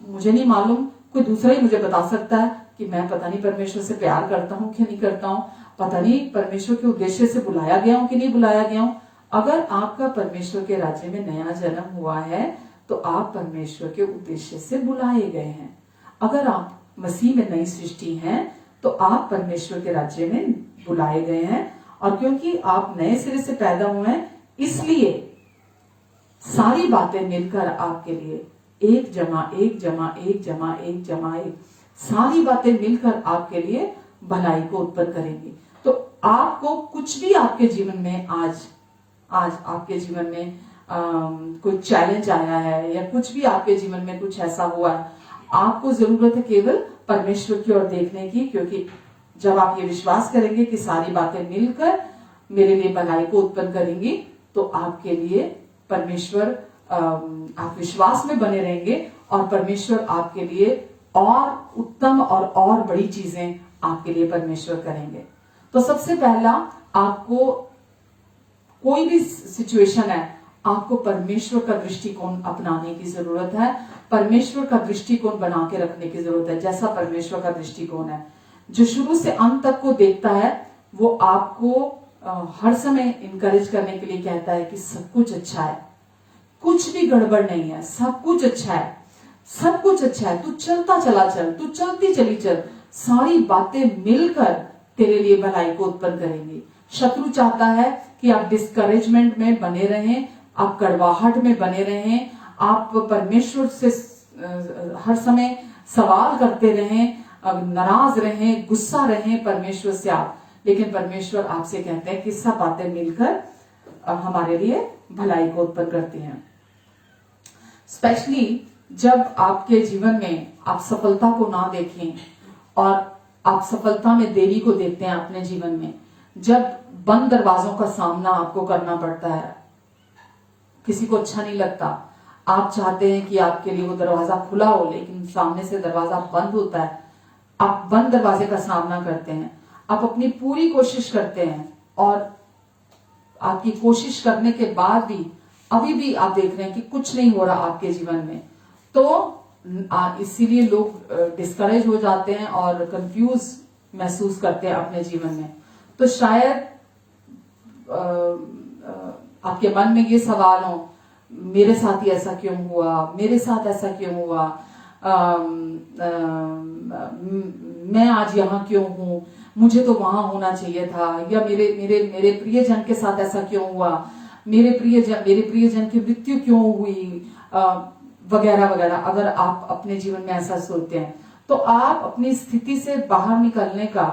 मुझे नहीं मालूम, कोई दूसरा ही मुझे बता सकता है कि मैं पता नहीं परमेश्वर से प्यार करता हूं कि नहीं करता हूं, पता नहीं परमेश्वर के उद्देश्य से बुलाया गया हूं कि नहीं बुलाया गया हूं। अगर आपका परमेश्वर के राज्य में नया जन्म हुआ है तो आप परमेश्वर के उद्देश्य से बुलाए गए हैं। अगर आप मसीह में नई सृष्टि हैं तो आप परमेश्वर के राज्य में बुलाए गए हैं। और क्योंकि आप नए सिरे से पैदा हुए हैं, इसलिए सारी बातें मिलकर आपके लिए 1 जमा 1 जमा 1 जमा 1 जमा 1, सारी बातें मिलकर आपके लिए भलाई को उत्पन्न करेंगी। तो आपको कुछ भी आपके जीवन में आज आपके जीवन में कोई चैलेंज आया है या कुछ भी आपके जीवन में कुछ ऐसा हुआ है, आपको जरूरत है केवल परमेश्वर की ओर देखने की, क्योंकि जब आप ये विश्वास करेंगे कि सारी बातें मिलकर मेरे लिए भलाई को उत्पन्न करेंगी, तो आपके लिए परमेश्वर, आप विश्वास में बने रहेंगे और परमेश्वर आपके लिए और उत्तम और बड़ी चीजें आपके लिए परमेश्वर करेंगे। तो सबसे पहला, आपको कोई भी सिचुएशन है, आपको परमेश्वर का दृष्टिकोण अपनाने की जरूरत है, परमेश्वर का दृष्टिकोण बना के रखने की जरूरत है। जैसा परमेश्वर का दृष्टिकोण है, जो शुरू से अंत तक को देखता है, वो आपको हर समय इंकरेज करने के लिए कहता है कि सब कुछ अच्छा है, कुछ भी गड़बड़ नहीं है, सब कुछ अच्छा है, सब कुछ अच्छा है, तू चलता चला चल, तू चलती चली चल, सारी बातें मिलकर तेरे लिए भलाई को उत्पन्न करेंगी। शत्रु चाहता है कि आप डिस्करेजमेंट में बने रहें, आप कड़वाहट में बने रहें, आप परमेश्वर से हर समय सवाल करते रहें, नाराज रहें, गुस्सा रहें परमेश्वर से आप। लेकिन परमेश्वर आपसे कहते हैं कि सब बातें मिलकर हमारे लिए भलाई को उत्पन्न करती हैं। स्पेशली जब आपके जीवन में आप सफलता को ना देखें और आप सफलता में देरी को देखते हैं अपने जीवन में, जब बंद दरवाजों का सामना आपको करना पड़ता है, किसी को अच्छा नहीं लगता, आप चाहते हैं कि आपके लिए वो दरवाजा खुला हो लेकिन सामने से दरवाजा बंद होता है, आप बंद दरवाजे का सामना करते हैं, आप अपनी पूरी कोशिश करते हैं और आपकी कोशिश करने के बाद भी अभी भी आप देख रहे हैं कि कुछ नहीं हो रहा आपके जीवन में, तो इसीलिए लोग डिस्करेज हो जाते हैं और कंफ्यूज महसूस करते हैं अपने जीवन में। तो शायद आपके मन में ये सवाल हो, मेरे साथ ही ऐसा क्यों हुआ, मेरे साथ ऐसा क्यों हुआ, मैं आज यहाँ क्यों हूं, मुझे तो वहां होना चाहिए था, या मेरे मेरे मेरे प्रियजन के साथ ऐसा क्यों हुआ, मेरे प्रियजन की मृत्यु क्यों हुई, वगैरह वगैरह। अगर आप अपने जीवन में ऐसा सोचते हैं तो आप अपनी स्थिति से बाहर निकलने का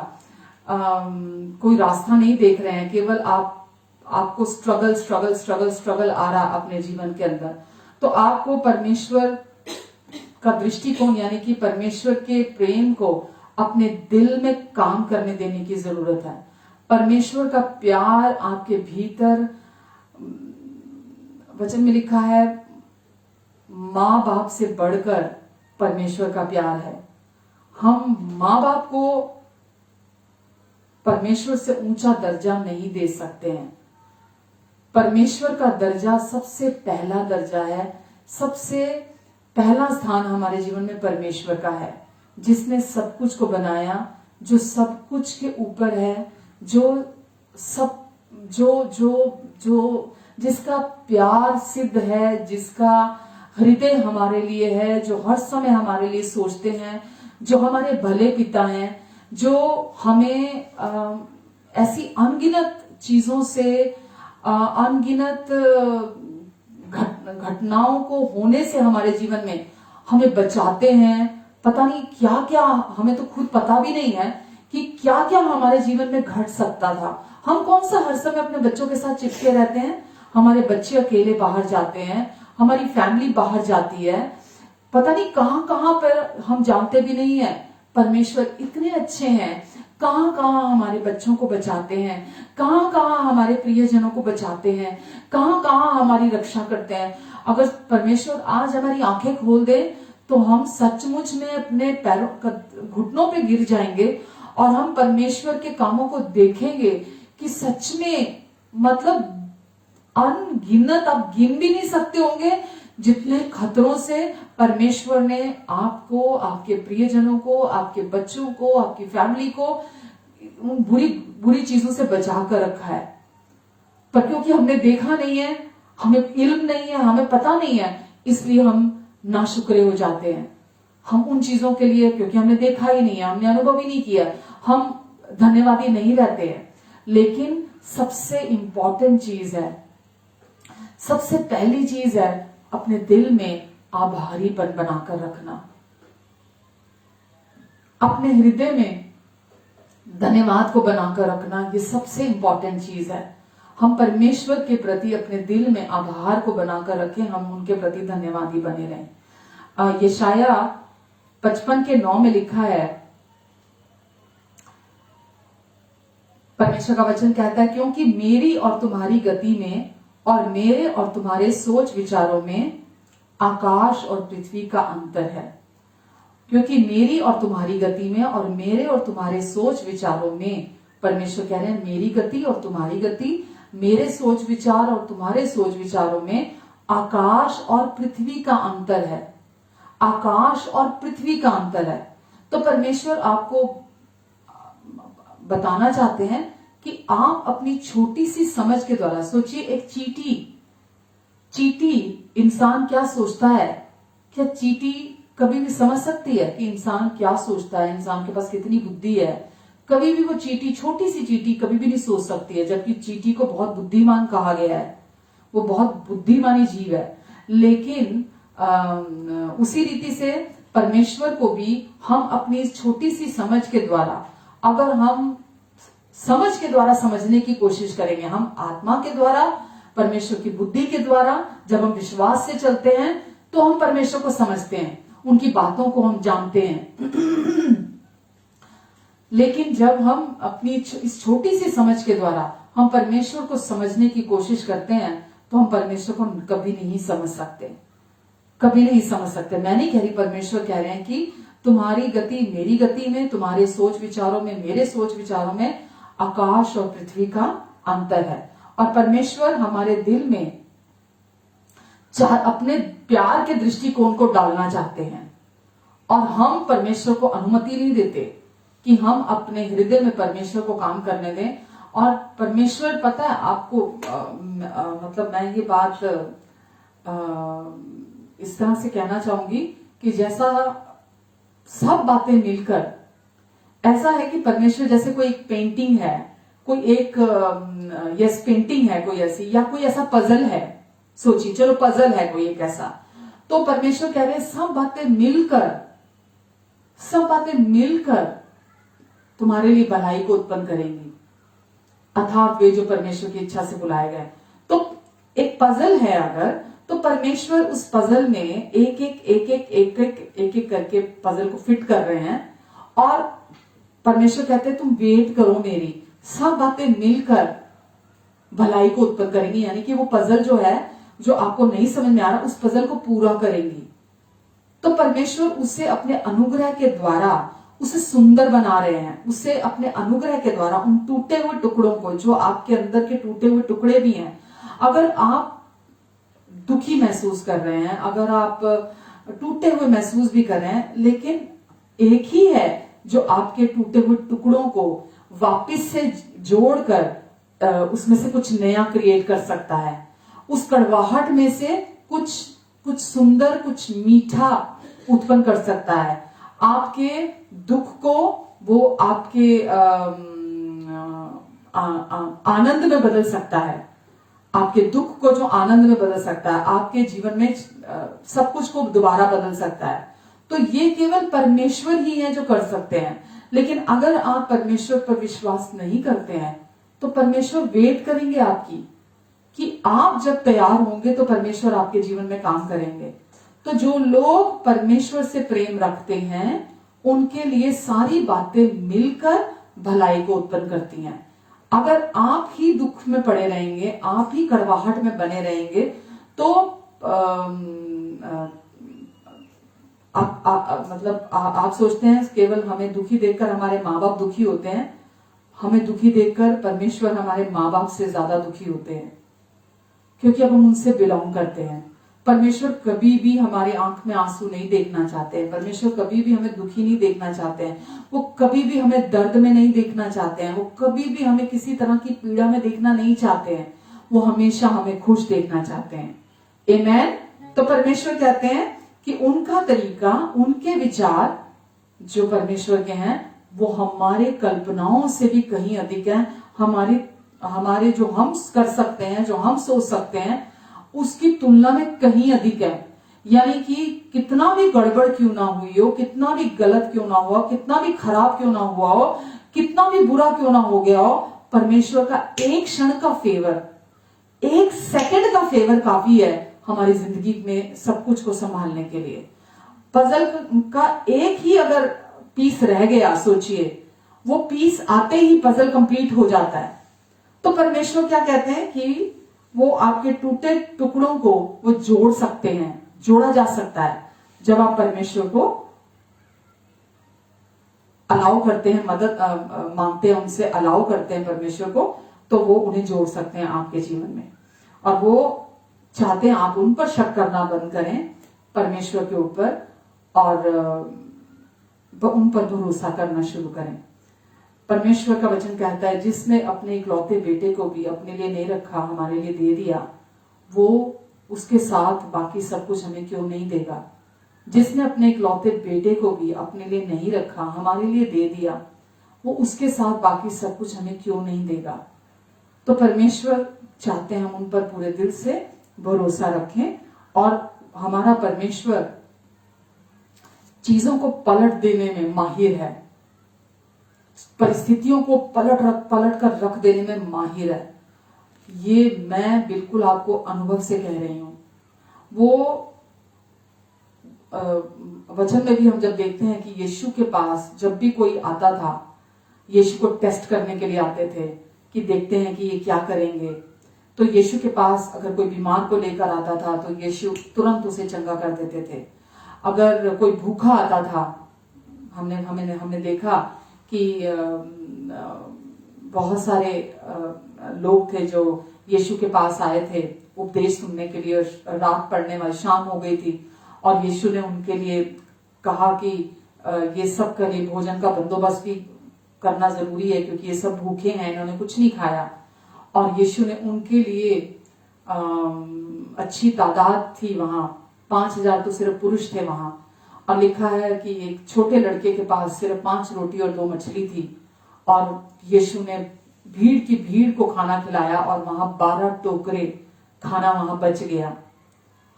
कोई रास्ता नहीं देख रहे हैं, केवल आपको स्ट्रगल स्ट्रगल स्ट्रगल स्ट्रगल आ रहा अपने जीवन के अंदर। तो आपको परमेश्वर का दृष्टिकोण यानी कि परमेश्वर के प्रेम को अपने दिल में काम करने देने की जरूरत है। परमेश्वर का प्यार आपके भीतर, वचन में लिखा है, माँ बाप से बढ़कर परमेश्वर का प्यार है। हम माँ बाप को परमेश्वर से ऊंचा दर्जा नहीं दे सकते हैं। परमेश्वर का दर्जा सबसे पहला दर्जा है, सबसे पहला स्थान हमारे जीवन में परमेश्वर का है, जिसने सब कुछ को बनाया, जो सब कुछ के ऊपर है, जिसका प्यार सिद्ध है, जिसका हृदय हमारे लिए है, जो हर समय हमारे लिए सोचते हैं, जो हमारे भले पिता हैं, जो हमें ऐसी अनगिनत चीजों से, अनगिनत घटनाओं को होने से हमारे जीवन में हमें बचाते हैं। पता नहीं क्या क्या, हमें तो खुद पता भी नहीं है कि क्या क्या हमारे जीवन में घट सकता था। हम कौन सा हर समय अपने बच्चों के साथ चिपके रहते हैं, हमारे बच्चे अकेले बाहर जाते हैं, हमारी फैमिली बाहर जाती है, पता नहीं कहां कहां पर, हम जानते भी नहीं है। परमेश्वर इतने अच्छे हैं, कहां कहां हमारे बच्चों को बचाते हैं, कहां कहां हमारे प्रियजनों को बचाते हैं, कहां कहां हमारी रक्षा करते हैं। अगर परमेश्वर आज हमारी आंखें खोल दे तो हम सचमुच में अपने पैरों, घुटनों पे गिर जाएंगे और हम परमेश्वर के कामों को देखेंगे कि सच में, मतलब अनगिनत, आप गिन भी नहीं सकते होंगे जितने खतरों से परमेश्वर ने आपको, आपके प्रियजनों को, आपके बच्चों को, आपकी फैमिली को उन बुरी बुरी चीजों से बचा कर रखा है। पर क्योंकि हमने देखा नहीं है, हमें इल्म नहीं है, हमें पता नहीं है, इसलिए हम नाशुक्रे हो जाते हैं। हम उन चीजों के लिए, क्योंकि हमने देखा ही नहीं है, हमने अनुभव ही नहीं किया, हम धन्यवादी नहीं रहते हैं। लेकिन सबसे इंपॉर्टेंट चीज है, सबसे पहली चीज है अपने दिल में आभारीपन बनाकर रखना, अपने हृदय में धन्यवाद को बनाकर रखना। ये सबसे इंपॉर्टेंट चीज है। हम परमेश्वर के प्रति अपने दिल में आभार को बनाकर रखें, हम उनके प्रति धन्यवादी बने रहें। यशाया 55:9 में लिखा है, परमेश्वर का वचन कहता है, क्योंकि मेरी और तुम्हारी गति में और मेरे और तुम्हारे सोच विचारों में आकाश और पृथ्वी का अंतर है। क्योंकि मेरी और तुम्हारी गति में और मेरे और तुम्हारे सोच विचारों में, परमेश्वर कह रहे हैं मेरी गति और तुम्हारी गति, मेरे सोच विचार और तुम्हारे सोच विचारों में आकाश और पृथ्वी का अंतर है। आकाश और पृथ्वी का अंतर है। तो परमेश्वर आपको बताना चाहते हैं कि आप अपनी छोटी सी समझ के द्वारा, सोचिए एक चींटी इंसान क्या सोचता है, क्या चींटी कभी भी समझ सकती है कि इंसान क्या सोचता है, इंसान के पास कितनी बुद्धि है? कभी भी वो चींटी, छोटी सी चींटी कभी भी नहीं सोच सकती है, जबकि चींटी को बहुत बुद्धिमान कहा गया है, वो बहुत बुद्धिमानी जीव है। लेकिन उसी रीति से परमेश्वर को भी हम अपनी छोटी सी समझ के द्वारा, अगर हम समझ के द्वारा समझने की कोशिश करेंगे, हम आत्मा के द्वारा, परमेश्वर की बुद्धि के द्वारा जब हम विश्वास से चलते हैं तो हम परमेश्वर को समझते हैं, उनकी बातों को हम जानते हैं। लेकिन जब हम अपनी इस छोटी सी समझ के द्वारा हम परमेश्वर को समझने की कोशिश करते हैं तो हम परमेश्वर को कभी नहीं समझ सकते, कभी नहीं समझ सकते। मैं नहीं कह रही, परमेश्वर कह रहे हैं कि तुम्हारी गति मेरी गति में, तुम्हारे सोच विचारों में मेरे सोच विचारों में आकाश और पृथ्वी का अंतर है। और परमेश्वर हमारे दिल में अपने प्यार के दृष्टिकोण को डालना चाहते हैं, और हम परमेश्वर को अनुमति नहीं देते कि हम अपने हृदय में परमेश्वर को काम करने दें। और परमेश्वर, पता है आपको, मतलब मैं ये बात इस तरह से कहना चाहूंगी कि जैसा सब बातें मिलकर, ऐसा है कि परमेश्वर जैसे कोई एक पेंटिंग है, कोई एक यस पेंटिंग है कोई ऐसी, या कोई ऐसा पजल है, सोचिए चलो पजल है कोई एक ऐसा, तो परमेश्वर कह रहे हैं सब बातें मिलकर तुम्हारे लिए भलाई को उत्पन्न करेंगी, अर्थात वे जो परमेश्वर की इच्छा से बुलाए गए। तो एक पजल है अगर, तो परमेश्वर उस पजल में एक एक करके पजल को फिट कर रहे हैं, और परमेश्वर कहते हैं तुम वेट करो मेरी, सब बातें मिलकर भलाई को उत्पन्न करेंगी। यानी कि वो पजल जो है, जो आपको नहीं समझ में आ रहा, उस पजल को पूरा करेंगी। तो परमेश्वर उसे अपने अनुग्रह के द्वारा उसे सुंदर बना रहे हैं, उसे अपने अनुग्रह के द्वारा उन टूटे हुए टुकड़ों को, जो आपके अंदर के टूटे हुए टुकड़े भी हैं, अगर आप दुखी महसूस कर रहे हैं, अगर आप टूटे हुए महसूस भी कर रहे हैं, लेकिन एक ही है जो आपके टूटे हुए टुकड़ों को वापस से जोड़कर उसमें से कुछ नया क्रिएट कर सकता है। उस कड़वाहट में से कुछ सुंदर, कुछ मीठा उत्पन्न कर सकता है। आपके दुख को वो आपके आनंद में बदल सकता है, आपके दुख को जो आनंद में बदल सकता है, आपके जीवन में सब कुछ को दोबारा बदल सकता है। तो ये केवल परमेश्वर ही है जो कर सकते हैं। लेकिन अगर आप परमेश्वर पर विश्वास नहीं करते हैं, तो परमेश्वर वेट करेंगे आपकी, कि आप जब तैयार होंगे तो परमेश्वर आपके जीवन में काम करेंगे। तो जो लोग परमेश्वर से प्रेम रखते हैं, उनके लिए सारी बातें मिलकर भलाई को उत्पन्न करती हैं। अगर आप ही दुख में पड़े रहेंगे, आप ही कड़वाहट में बने रहेंगे, तो आप सोचते हैं केवल हमें दुखी देखकर हमारे माँ बाप दुखी होते हैं। हमें दुखी देखकर परमेश्वर हमारे माँ बाप से ज्यादा दुखी होते हैं, क्योंकि अब हम उनसे बिलोंग करते हैं। परमेश्वर कभी भी हमारे आंख में आंसू नहीं देखना चाहते हैं। परमेश्वर कभी भी हमें दुखी नहीं देखना चाहते हैं। वो कभी भी हमें दर्द में नहीं देखना चाहते हैं। वो कभी भी हमें किसी तरह की पीड़ा में देखना नहीं चाहते हैं। वो हमेशा हमें खुश देखना चाहते हैं। आमेन। तो परमेश्वर कहते हैं कि उनका तरीका, उनके विचार जो परमेश्वर के हैं, वो हमारे कल्पनाओं से भी कहीं अधिक है। हमारे जो हम कर सकते हैं, जो हम सोच सकते हैं, उसकी तुलना में कहीं अधिक है। यानी कि कितना भी गड़बड़ क्यों ना हुई हो, कितना भी गलत क्यों ना हुआ, कितना भी खराब क्यों ना हुआ हो, कितना भी बुरा क्यों ना हो गया हो, परमेश्वर का एक क्षण का फेवर, एक सेकंड का फेवर काफी है हमारी जिंदगी में सब कुछ को संभालने के लिए। पजल का एक ही अगर पीस रह गया, सोचिए, वो पीस आते ही पजल कंप्लीट हो जाता है। तो परमेश्वर क्या कहते हैं कि वो आपके टूटे टुकड़ों को वो जोड़ सकते हैं, जोड़ा जा सकता है। जब आप परमेश्वर को अलाउ करते हैं, मदद मांगते हैं उनसे, अलाउ करते हैं परमेश्वर को, तो वो उन्हें जोड़ सकते हैं आपके जीवन में। और वो चाहते हैं आप उन पर शक करना बंद करें, परमेश्वर के ऊपर, और उन पर भरोसा करना शुरू करें। परमेश्वर का वचन कहता है, जिसने अपने इकलौते बेटे को भी अपने लिए नहीं रखा, हमारे लिए दे दिया, वो उसके साथ बाकी सब कुछ हमें क्यों नहीं देगा। जिसने अपने इकलौते बेटे को भी अपने लिए नहीं रखा, हमारे लिए दे दिया, वो उसके साथ बाकी सब कुछ हमें क्यों नहीं देगा। तो परमेश्वर चाहते हैं हम उन पर पूरे दिल से भरोसा रखें, और हमारा परमेश्वर चीजों को पलट देने में माहिर है, परिस्थितियों को पलट कर रख देने में माहिर है। ये मैं बिल्कुल आपको अनुभव से कह रही हूं। वो वचन में भी हम जब देखते हैं कि यीशु के पास जब भी कोई आता था, यीशु को टेस्ट करने के लिए आते थे कि देखते हैं कि ये क्या करेंगे। तो यीशु के पास अगर कोई बीमार को लेकर आता था, तो यीशु तुरंत उसे चंगा कर देते थे। अगर कोई भूखा आता था, हमने देखा कि बहुत सारे लोग थे जो यीशु के पास आए थे उपदेश सुनने के लिए। रात पड़ने वाली, शाम हो गई थी, और यीशु ने उनके लिए कहा कि ये सब के लिए भोजन का बंदोबस्त भी करना जरूरी है, क्योंकि ये सब भूखे हैं, इन्होंने कुछ नहीं खाया। और यीशु ने उनके लिए अच्छी तादाद थी वहां, 5000 तो सिर्फ पुरुष थे वहां, और लिखा है कि एक छोटे लड़के के पास सिर्फ 5 रोटी और 2 मछली थी, और यीशु ने भीड़ की भीड़ को खाना खिलाया और वहां 12 टोकरे खाना वहां बच गया।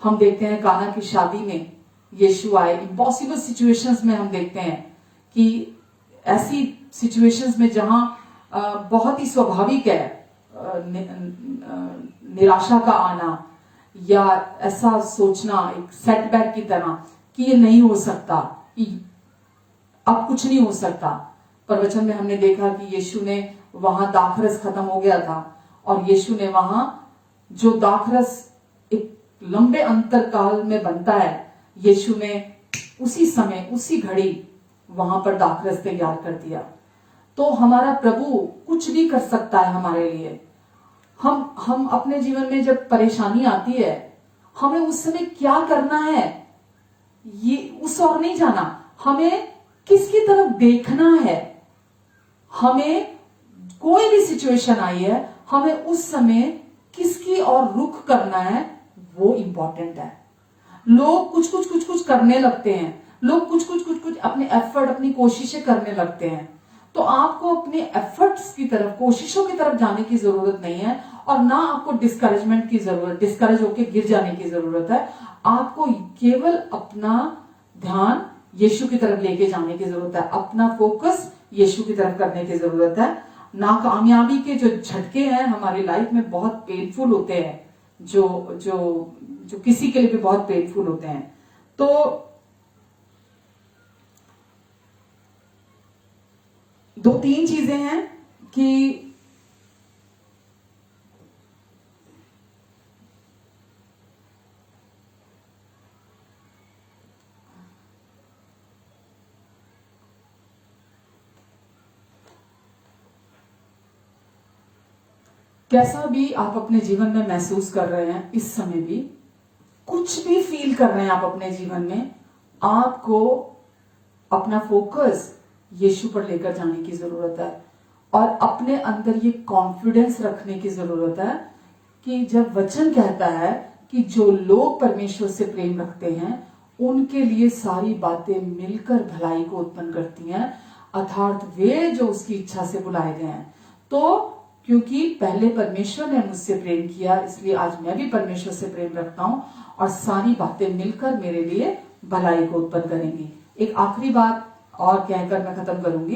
हम देखते हैं काना की शादी में यीशु आए। इम्पॉसिबल सिचुएशंस में हम देखते हैं कि ऐसी सिचुएशंस में जहां बहुत ही स्वाभाविक है निराशा का आना या ऐसा सोचना एक सेटबैक की तरह कि ये नहीं हो सकता, अब कुछ नहीं हो सकता। पर वचन में हमने देखा कि यीशु ने वहां दाखरस खत्म हो गया था और यीशु ने वहां जो दाखरस एक लंबे अंतरकाल में बनता है, यीशु ने उसी समय उसी घड़ी वहां पर दाखरस तैयार कर दिया। तो हमारा प्रभु कुछ भी कर सकता है हमारे लिए। हम अपने जीवन में जब परेशानी आती है, हमें उस समय क्या करना है ये उस और नहीं जाना, हमें किसकी तरफ देखना है। हमें कोई भी सिचुएशन आई है, हमें उस समय किसकी और रुख करना है वो इंपॉर्टेंट है। लोग कुछ करने लगते हैं, लोग कुछ अपने एफर्ट अपनी कोशिशें करने लगते हैं। तो आपको अपने एफर्ट्स की तरफ कोशिशों की तरफ जाने की जरूरत नहीं है और ना आपको डिस्करेजमेंट की जरूरत, डिस्करेज होकर गिर जाने की जरूरत है। आपको केवल अपना ध्यान यीशु की तरफ लेके जाने की जरूरत है, अपना फोकस यीशु की तरफ करने की जरूरत है। नाकामयाबी के जो झटके हैं हमारी लाइफ में बहुत पेनफुल होते हैं, जो जो जो किसी के लिए भी बहुत पेनफुल होते हैं। तो दो तीन चीजें हैं कि कैसा भी आप अपने जीवन में महसूस कर रहे हैं, इस समय भी कुछ भी फील कर रहे हैं आप अपने जीवन में, आपको अपना फोकस यीशु पर लेकर जाने की जरूरत है और अपने अंदर ये कॉन्फिडेंस रखने की जरूरत है कि जब वचन कहता है कि जो लोग परमेश्वर से प्रेम रखते हैं उनके लिए सारी बातें मिलकर भलाई को उत्पन्न करती हैं, अर्थात वे जो उसकी इच्छा से बुलाए गए हैं। तो क्योंकि पहले परमेश्वर ने मुझसे प्रेम किया, इसलिए आज मैं भी परमेश्वर से प्रेम रखता हूं और सारी बातें मिलकर मेरे लिए भलाई को उत्पन्न करेंगी। एक आखिरी बात और कहकर मैं खत्म करूंगी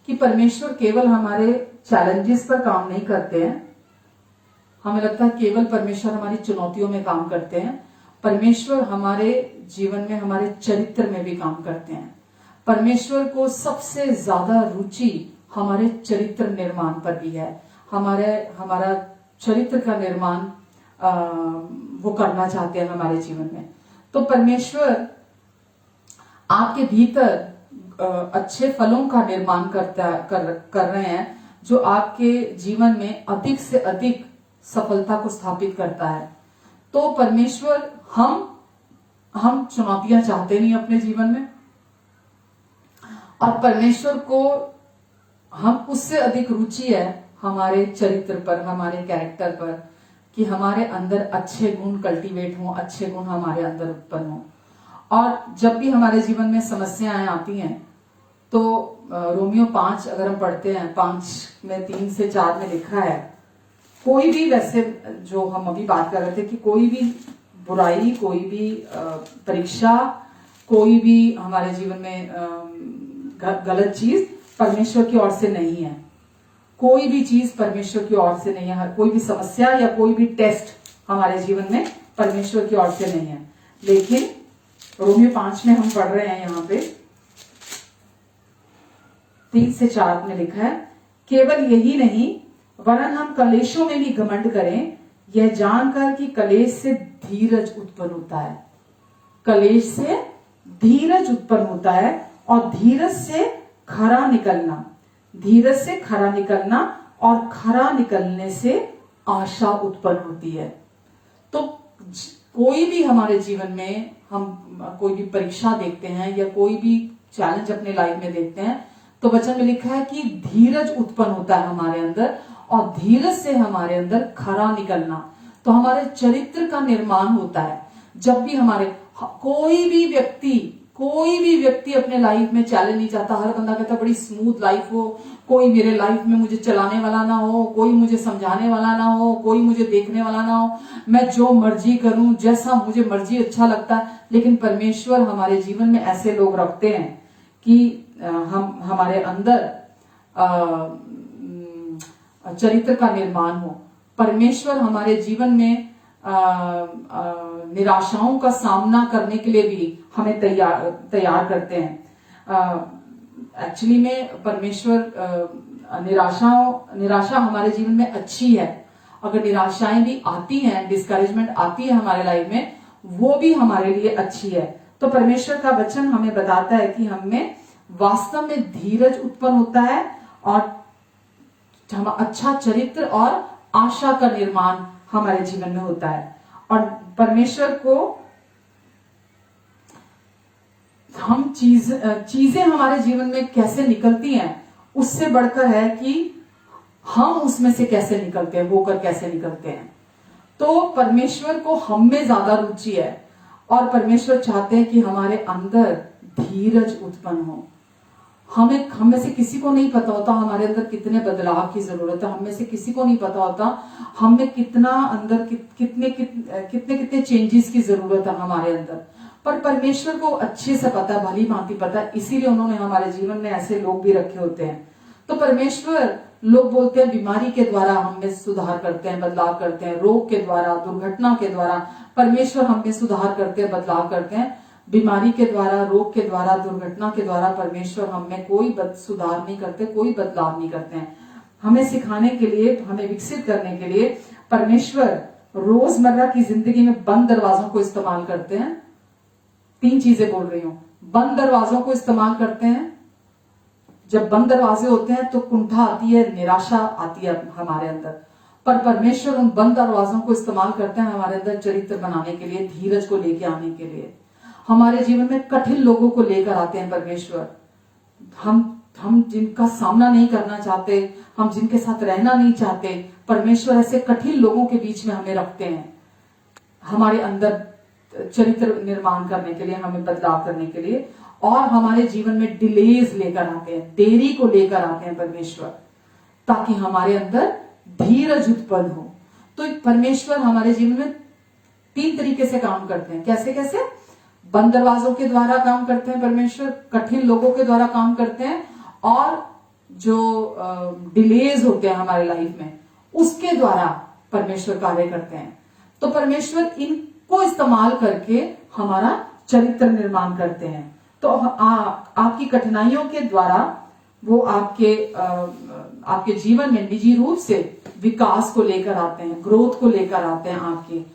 कि परमेश्वर केवल हमारे चैलेंजेस पर काम नहीं करते हैं। हमें लगता है केवल परमेश्वर हमारी चुनौतियों में काम करते हैं। परमेश्वर हमारे जीवन में हमारे चरित्र में भी काम करते हैं। परमेश्वर को सबसे ज्यादा रुचि हमारे चरित्र निर्माण पर भी है। हमारा चरित्र का निर्माण वो करना चाहते हैं हमारे जीवन में। तो परमेश्वर आपके भीतर अच्छे फलों का निर्माण कर रहे हैं जो आपके जीवन में अधिक से अधिक सफलता को स्थापित करता है। तो परमेश्वर हम चुनौतियां चाहते नहीं अपने जीवन में और परमेश्वर को हम उससे अधिक रुचि है हमारे चरित्र पर, हमारे कैरेक्टर पर, कि हमारे अंदर अच्छे गुण कल्टीवेट हों, अच्छे गुण हमारे अंदर उत्पन्न हों। और जब भी हमारे जीवन में समस्याएं आती हैं तो रोमियो 5 अगर हम पढ़ते हैं, 5 में 3 से 4 में लिखा है, कोई भी, वैसे जो हम अभी बात कर रहे थे कि कोई भी बुराई, कोई भी परीक्षा, कोई भी हमारे जीवन में गलत चीज परमेश्वर की ओर से नहीं है। कोई भी चीज परमेश्वर की ओर से नहीं है। कोई भी समस्या या कोई भी टेस्ट हमारे जीवन में परमेश्वर की ओर से नहीं है। लेकिन रोमियो 5 में हम पढ़ रहे हैं, यहाँ पे 3 से 4 में लिखा है, केवल यही नहीं वरन हम कलेशों में भी घमंड करें, यह जानकर कि कलेश से धीरज उत्पन्न होता है। कलेश से धीरज उत्पन्न होता है और धीरज से खरा निकलना, धीरज से खरा निकलना और खरा निकलने से आशा उत्पन्न होती है। तो कोई भी हमारे जीवन में हम कोई भी परीक्षा देखते हैं या कोई भी चैलेंज अपने लाइफ में देखते हैं तो वचन में लिखा है कि धीरज उत्पन्न होता है हमारे अंदर और धीरज से हमारे अंदर खरा निकलना, तो हमारे चरित्र का निर्माण होता है। जब भी हमारे कोई भी व्यक्ति अपने लाइफ में चैलेंज नहीं चाहता। हर बंदा कहता बड़ी स्मूथ लाइफ हो, कोई मेरे लाइफ में मुझे चलाने वाला ना हो, कोई मुझे समझाने वाला ना हो, कोई मुझे देखने वाला ना हो, मैं जो मर्जी करूं, जैसा मुझे मर्जी अच्छा लगता है। लेकिन परमेश्वर हमारे जीवन में ऐसे लोग रखते हैं कि हम हमारे अंदर चरित्र का निर्माण हो। परमेश्वर हमारे जीवन में निराशाओं का सामना करने के लिए भी हमें तैयार करते हैं। एक्चुअली में परमेश्वर निराशा हमारे जीवन में अच्छी है। अगर निराशाएं भी आती हैं, डिस्करेजमेंट आती है हमारे लाइफ में, वो भी हमारे लिए अच्छी है। तो परमेश्वर का वचन हमें बताता है कि हमें वास्तव में धीरज उत्पन्न होता है और अच्छा चरित्र और आशा का निर्माण हमारे जीवन में होता है। और परमेश्वर को हम चीजें हमारे जीवन में कैसे निकलती हैं, उससे बढ़कर है कि हम उसमें से कैसे निकलते हैं, होकर कैसे निकलते हैं। तो परमेश्वर को हम में ज्यादा रुचि है और परमेश्वर चाहते हैं कि हमारे अंदर धीरज उत्पन्न हो। हम में से किसी को नहीं पता होता हमारे अंदर कितने बदलाव की जरूरत है। हम में से किसी को नहीं पता होता हम में कितना अंदर कितने चेंजेस की जरूरत है हमारे अंदर। पर परमेश्वर को अच्छे से पता है, भली भांति पता है, इसीलिए उन्होंने हमारे जीवन में ऐसे लोग भी रखे होते हैं। तो परमेश्वर, लोग बोलते हैं बीमारी के द्वारा हम में सुधार करते हैं, बदलाव करते हैं, रोग के द्वारा, दुर्घटना के द्वारा परमेश्वर हम में सुधार करते हैं, बदलाव करते हैं। बीमारी के द्वारा, रोग के द्वारा, दुर्घटना के द्वारा परमेश्वर हम में कोई सुधार नहीं करते, कोई बदलाव नहीं करते हैं। हमें सिखाने के लिए, हमें विकसित करने के लिए परमेश्वर रोजमर्रा की जिंदगी में बंद दरवाजों को इस्तेमाल करते हैं। 3 चीजें बोल रही हूं। बंद दरवाजों को इस्तेमाल करते हैं। जब बंद दरवाजे होते हैं तो कुंठा आती है, निराशा आती है हमारे अंदर। पर परमेश्वर उन बंद दरवाजों को इस्तेमाल करते हैं हमारे अंदर चरित्र बनाने के लिए, धीरज को लेकर आने के लिए। हमारे जीवन में कठिन लोगों को लेकर आते हैं परमेश्वर। हम जिनका सामना नहीं करना चाहते, हम जिनके साथ रहना नहीं चाहते, परमेश्वर ऐसे कठिन लोगों के बीच में हमें रखते हैं, हमारे अंदर चरित्र निर्माण करने के लिए, हमें बदलाव करने के लिए। और हमारे जीवन में डिलेज लेकर आते हैं, देरी को लेकर आते हैं परमेश्वर, ताकि हमारे अंदर धीरज उत्पन्न हो। तो परमेश्वर हमारे जीवन में 3 तरीके से काम करते हैं। कैसे कैसे? बंद दरवाजों के द्वारा काम करते हैं परमेश्वर, कठिन लोगों के द्वारा काम करते हैं, और जो डिलेज होते हैं हमारे लाइफ में, उसके द्वारा परमेश्वर कार्य करते हैं। तो परमेश्वर इनको इस्तेमाल करके हमारा चरित्र निर्माण करते हैं। तो आपकी कठिनाइयों के द्वारा वो आपके जीवन में निजी रूप से विकास को लेकर आते हैं, ग्रोथ को लेकर आते हैं। आपकी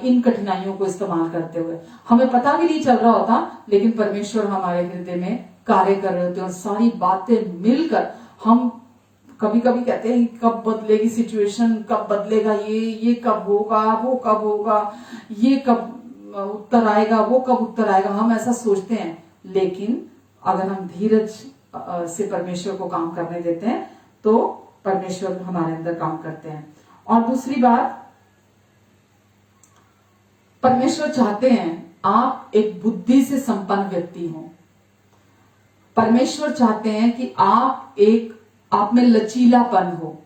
इन कठिनाइयों को इस्तेमाल करते हुए हमें पता भी नहीं चल रहा होता, लेकिन परमेश्वर हमारे हृदय में कार्य कर रहे होते हैं। और सारी बातें मिलकर हम कभी कभी कहते हैं कब बदलेगी सिचुएशन, कब बदलेगा, ये कब होगा, वो कब होगा, ये कब उत्तर आएगा, वो कब उत्तर आएगा, हम ऐसा सोचते हैं। लेकिन अगर हम धीरज से परमेश्वर को काम करने देते हैं तो परमेश्वर हमारे अंदर काम करते हैं। और दूसरी बात, परमेश्वर चाहते हैं आप एक बुद्धि से संपन्न व्यक्ति हो। परमेश्वर चाहते हैं कि आप में लचीलापन हो,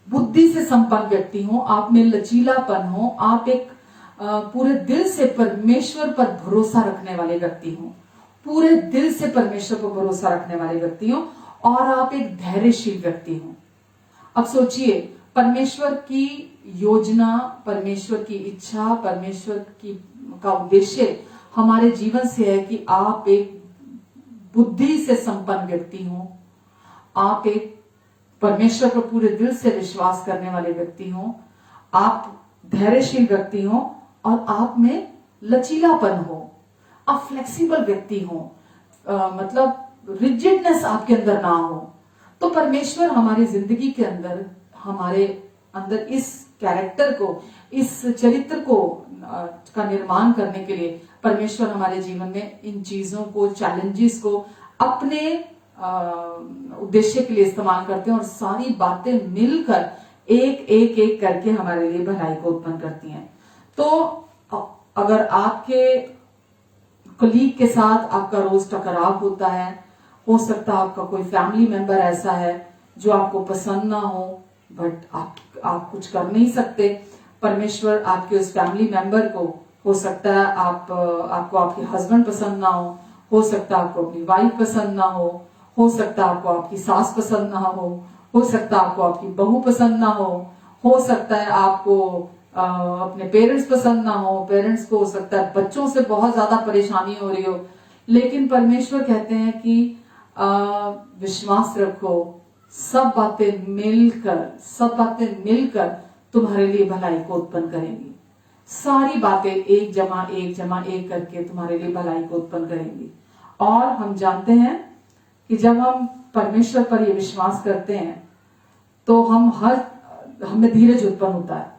बुद्धि से संपन्न व्यक्ति हो, आप में लचीलापन हो, आप एक पूरे दिल से परमेश्वर पर भरोसा रखने वाले व्यक्ति हो, पूरे दिल से परमेश्वर पर भरोसा रखने वाले व्यक्ति हो, और आप एक धैर्यशील व्यक्ति हो। अब सोचिए, परमेश्वर की योजना, परमेश्वर की इच्छा, परमेश्वर का उद्देश्य हमारे जीवन से है कि आप एक बुद्धि से संपन्न व्यक्ति हो, आप एक परमेश्वर पर पूरे दिल से विश्वास करने वाले व्यक्ति हो, आप धैर्यशील व्यक्ति हो, और आप में लचीलापन हो, आप फ्लेक्सिबल व्यक्ति हो, मतलब रिजिडनेस आपके अंदर ना हो। तो परमेश्वर हमारी जिंदगी के अंदर, हमारे अंदर इस कैरेक्टर को, इस चरित्र को का निर्माण करने के लिए परमेश्वर हमारे जीवन में इन चीजों को, चैलेंजेस को अपने उद्देश्य के लिए इस्तेमाल करते हैं, और सारी बातें मिलकर एक करके हमारे लिए भलाई को उत्पन्न करती हैं। तो अगर आपके कलीग के साथ आपका रोज टकराव होता है, हो सकता है आपका कोई फैमिली मेंबर ऐसा है जो आपको पसंद ना हो, बट आप कुछ कर नहीं सकते। परमेश्वर आपके उस फैमिली मेंबर को, हो सकता है आपको आपके हस्बैंड पसंद ना हो सकता है आपको अपनी वाइफ पसंद ना हो सकता है आपको आपकी सास पसंद ना हो सकता है आपको आपकी बहू पसंद ना हो सकता है आपको अपने पेरेंट्स पसंद ना पेरेंट्स को हो सकता है बच्चों से बहुत ज्यादा परेशानी हो रही हो, लेकिन परमेश्वर कहते हैं कि विश्वास रखो, सब बातें मिलकर तुम्हारे लिए भलाई को उत्पन्न करेंगी। सारी बातें एक जमा एक करके तुम्हारे लिए भलाई को उत्पन्न करेंगी। और हम जानते हैं कि जब हम परमेश्वर पर ये विश्वास करते हैं तो हमें धीरज उत्पन्न होता है।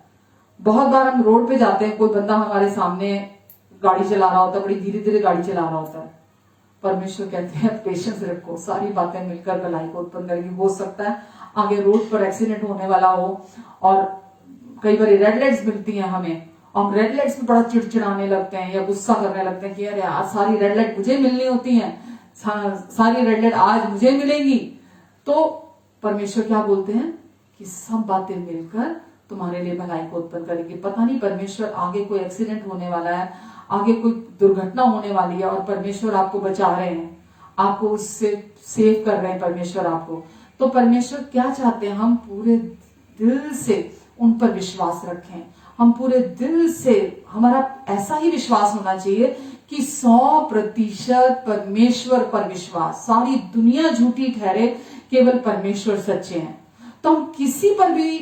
बहुत बार हम रोड पे जाते हैं, कोई बंदा हमारे सामने गाड़ी चला रहा होता है, बड़ी धीरे धीरे गाड़ी चला रहा होता है। परमेश्वर कहते हैं पेशेंस रखो, सारी बातें मिलकर भलाई को उत्पन्न करेंगी। हो सकता है आगे रोड पर एक्सीडेंट होने वाला हो, और कई बार रेड लाइट्स मिलती हैं हमें, और रेड लाइट्स में बड़ा चिड़चिड़ाने लगते हैं या गुस्सा करने लगते हैं कि अरे यार सारी रेड लाइट मुझे मिलनी होती है, सारी रेड लाइट आज मुझे मिलेंगी। तो परमेश्वर क्या बोलते हैं कि सब बातें मिलकर तुम्हारे लिए भलाई को उत्पन्न करेंगे। पता नहीं परमेश्वर आगे कोई एक्सीडेंट होने वाला है, आगे कोई दुर्घटना होने वाली है, और परमेश्वर आपको बचा रहे हैं, आपको उससे सेव कर रहे हैं परमेश्वर आपको। तो परमेश्वर क्या चाहते हैं, हम पूरे दिल से उन पर विश्वास रखें। हम पूरे दिल से, हमारा ऐसा ही विश्वास होना चाहिए कि 100% परमेश्वर पर विश्वास। सारी दुनिया झूठी ठहरे, केवल परमेश्वर सच्चे हैं। तो हम किसी पर भी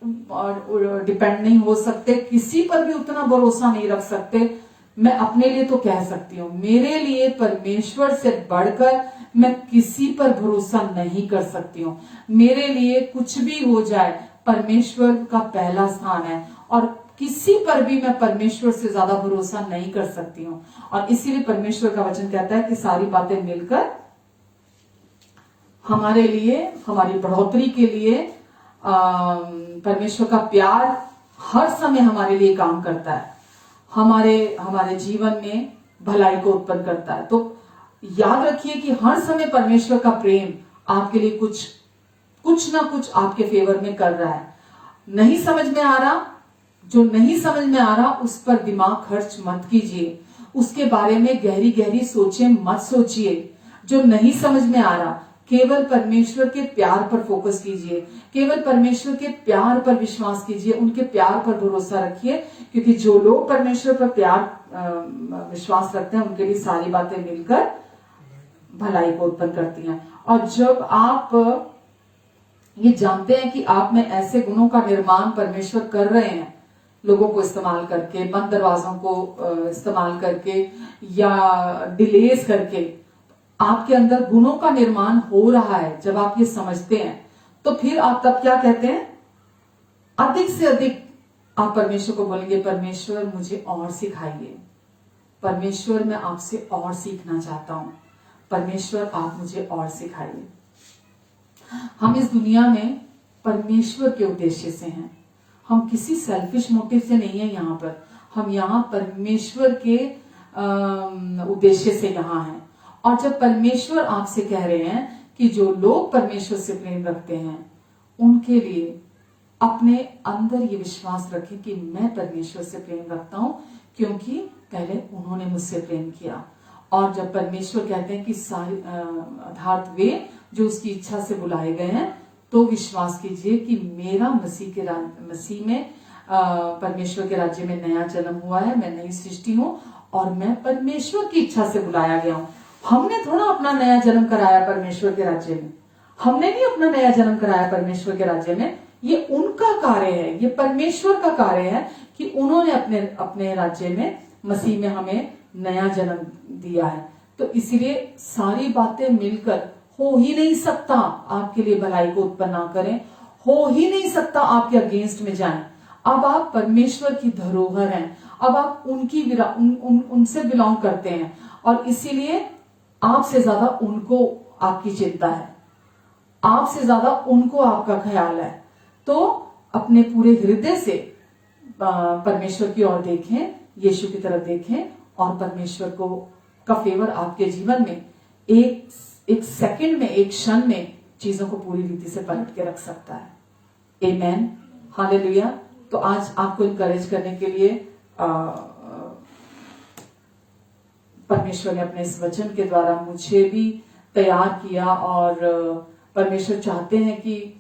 डिपेंड नहीं हो सकते, किसी पर भी उतना भरोसा नहीं रख सकते। मैं अपने लिए तो कह सकती हूँ, मेरे लिए परमेश्वर से बढ़कर मैं किसी पर भरोसा नहीं कर सकती हूँ। मेरे लिए कुछ भी हो जाए, परमेश्वर का पहला स्थान है, और किसी पर भी मैं परमेश्वर से ज्यादा भरोसा नहीं कर सकती हूँ। और इसीलिए परमेश्वर का वचन कहता है कि सारी बातें मिलकर हमारे लिए, हमारी बढ़ोतरी के लिए, परमेश्वर का प्यार हर समय हमारे लिए काम करता है, हमारे जीवन में भलाई को उत्पन्न करता है। तो याद रखिए कि हर समय परमेश्वर का प्रेम आपके लिए कुछ ना कुछ आपके फेवर में कर रहा है। नहीं समझ में आ रहा, जो नहीं समझ में आ रहा उस पर दिमाग खर्च मत कीजिए, उसके बारे में गहरी गहरी सोचें मत सोचिए। जो नहीं समझ में आ रहा, केवल परमेश्वर के प्यार पर फोकस कीजिए, केवल परमेश्वर के प्यार पर विश्वास कीजिए, उनके प्यार पर भरोसा रखिए। क्योंकि जो लोग परमेश्वर पर प्यार विश्वास रखते हैं, उनके लिए सारी बातें मिलकर भलाई को उत्पन्न करती हैं। और जब आप ये जानते हैं कि आप में ऐसे गुणों का निर्माण परमेश्वर कर रहे हैं, लोगों को इस्तेमाल करके, बंद दरवाजों को इस्तेमाल करके या डिलेस करके, आपके अंदर गुणों का निर्माण हो रहा है, जब आप ये समझते हैं, तो फिर आप तब क्या कहते हैं, अधिक से अधिक आप परमेश्वर को बोलेंगे, परमेश्वर मुझे और सिखाइए, परमेश्वर मैं आपसे और सीखना चाहता हूं, परमेश्वर आप मुझे और सिखाइए। हम इस दुनिया में परमेश्वर के उद्देश्य से हैं, हम किसी सेल्फिश मोटिव से नहीं है यहाँ पर, हम यहाँ परमेश्वर के उद्देश्य से यहाँ हैं। और जब परमेश्वर आपसे कह रहे हैं कि जो लोग परमेश्वर से प्रेम रखते हैं, उनके लिए अपने अंदर ये विश्वास रखें कि मैं परमेश्वर से प्रेम रखता हूं, क्योंकि पहले उन्होंने मुझसे प्रेम किया। और जब परमेश्वर कहते हैं कि सारे अर्थात वे जो उसकी इच्छा से बुलाए गए हैं, तो विश्वास कीजिए कि मेरा मसीह में परमेश्वर के राज्य में नया जन्म हुआ है, मैं नई सृष्टि हूं, और मैं परमेश्वर की इच्छा से बुलाया गया हूं। हमने थोड़ा अपना नया जन्म कराया परमेश्वर के राज्य में, हमने नहीं अपना नया जन्म कराया परमेश्वर के राज्य में, ये उनका कार्य है, ये परमेश्वर का कार्य है कि उन्होंने अपने राज्य में, मसीह में हमें नया जन्म दिया है। तो इसीलिए सारी बातें मिलकर हो ही नहीं सकता आपके लिए भलाई को उत्पन्न ना करें, हो ही नहीं सकता आपके अगेंस्ट में जाएं। अब आप परमेश्वर की धरोहर हैं, अब आप उनसे बिलोंग करते हैं, और इसीलिए आपसे ज्यादा उनको आपकी चिंता है, आपसे ज्यादा उनको आपका ख्याल है। तो अपने पूरे हृदय से परमेश्वर की ओर देखें, यीशु की तरफ देखें, और परमेश्वर का फेवर आपके जीवन में एक एक सेकंड में, एक क्षण में चीजों को पूरी रीति से पलट के रख सकता है। आमेन, हालेलुया। तो आज आपको इनकरेज करने के लिए परमेश्वर ने अपने इस वचन के द्वारा मुझे भी तैयार किया, और परमेश्वर चाहते हैं कि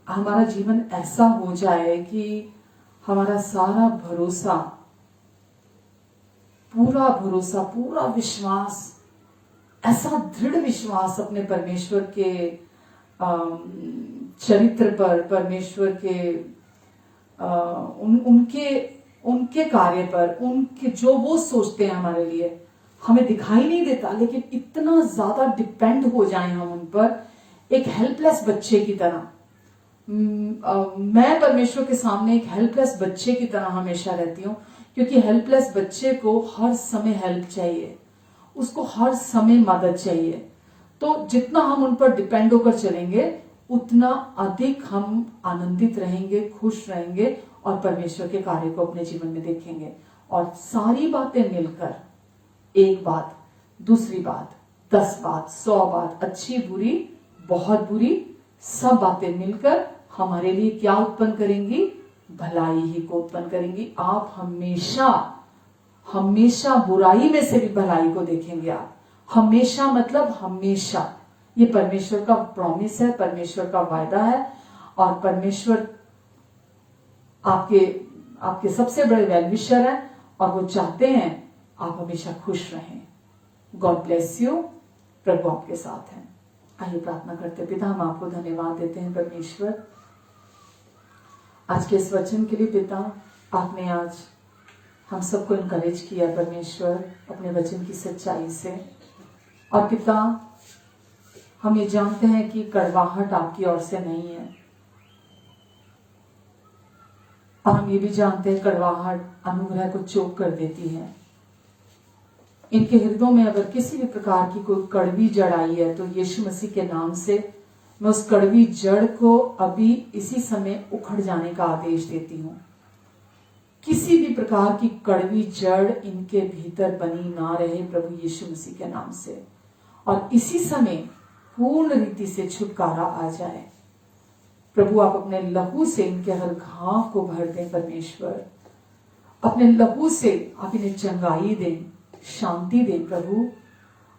हमारा जीवन ऐसा हो जाए कि हमारा सारा भरोसा, पूरा विश्वास, ऐसा दृढ़ विश्वास अपने परमेश्वर के चरित्र पर, परमेश्वर के उनके कार्य पर, उनके जो वो सोचते हैं हमारे लिए, हमें दिखाई नहीं देता, लेकिन इतना ज्यादा डिपेंड हो जाए हम उन पर, एक हेल्पलेस बच्चे की तरह। मैं परमेश्वर के सामने एक हेल्पलेस बच्चे की तरह हमेशा रहती हूँ, क्योंकि हेल्पलेस बच्चे को हर समय हेल्प चाहिए, उसको हर समय मदद चाहिए। तो जितना हम उन पर डिपेंड होकर चलेंगे, उतना अधिक हम आनंदित रहेंगे, खुश रहेंगे, और परमेश्वर के कार्य को अपने जीवन में देखेंगे। और सारी बातें मिलकर, एक बात, दूसरी बात, 10 बात, 100 बात, अच्छी बुरी, बहुत बुरी, सब बातें मिलकर हमारे लिए क्या उत्पन्न करेंगी? भलाई ही को उत्पन्न करेंगी। आप हमेशा बुराई में से भी भलाई को देखेंगे। आप हमेशा, मतलब हमेशा, ये परमेश्वर का प्रॉमिस है, परमेश्वर का वायदा है, और परमेश्वर आपके सबसे बड़े वेलविशर है, और वो चाहते हैं आप हमेशा खुश रहें। God bless you. प्रभु आपके साथ है। आइए प्रार्थना करते। पिता, हम आपको धन्यवाद देते हैं परमेश्वर, आज के इस वचन के लिए। पिता, आपने आज हम सबको इनकरेज किया परमेश्वर अपने वचन की सच्चाई से। और पिता, हम ये जानते हैं कि कड़वाहट आपकी ओर से नहीं है, और हम ये भी जानते हैं कड़वाहट अनुग्रह को चोक कर देती है। इनके हृदयों में अगर किसी भी प्रकार की कोई कड़वी जड़ आई है, तो यीशु मसीह के नाम से मैं उस कड़वी जड़ को अभी इसी समय उखड़ जाने का आदेश देती हूँ। किसी भी प्रकार की कड़वी जड़ इनके भीतर बनी ना रहे प्रभु यीशु मसीह के नाम से, और इसी समय पूर्ण रीति से छुटकारा आ जाए। प्रभु, आप अपने लहू से इनके हर घाव को भर दें परमेश्वर, अपने लहू से आप इन्हें चंगाई दें, शांति दें प्रभु।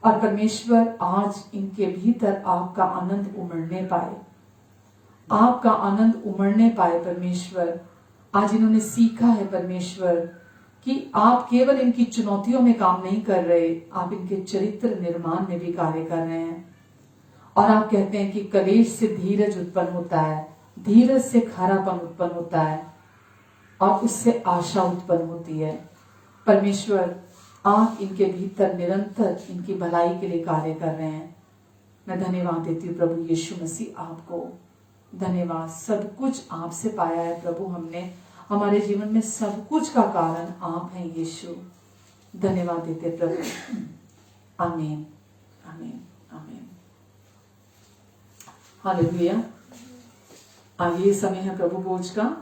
और परमेश्वर, आज इनके भीतर आपका आनंद उमड़ने पाए, आपका आनंद उमड़ने पाए परमेश्वर। आज इन्होंने सीखा है परमेश्वर कि आप केवल इनकी चुनौतियों में काम नहीं कर रहे, आप इनके चरित्र निर्माण में भी कार्य कर रहे हैं। और आप कहते हैं कि कलेश से धीरज उत्पन्न होता है, धीरज से खरापन उत्पन्न होता है, और उससे आशा उत्पन्न होती है। परमेश्वर, आप इनके भीतर निरंतर इनकी भलाई के लिए कार्य कर रहे हैं। मैं धन्यवाद देती हूँ प्रभु यीशु मसीह, आपको धन्यवाद। सब कुछ आपसे पाया है प्रभु हमने, हमारे जीवन में सब कुछ का कारण आप हैं यीशु। धन्यवाद देते प्रभु। आमीन, आमीन, आमीन। हालेलुया। आइए, समय है प्रभु भोज का।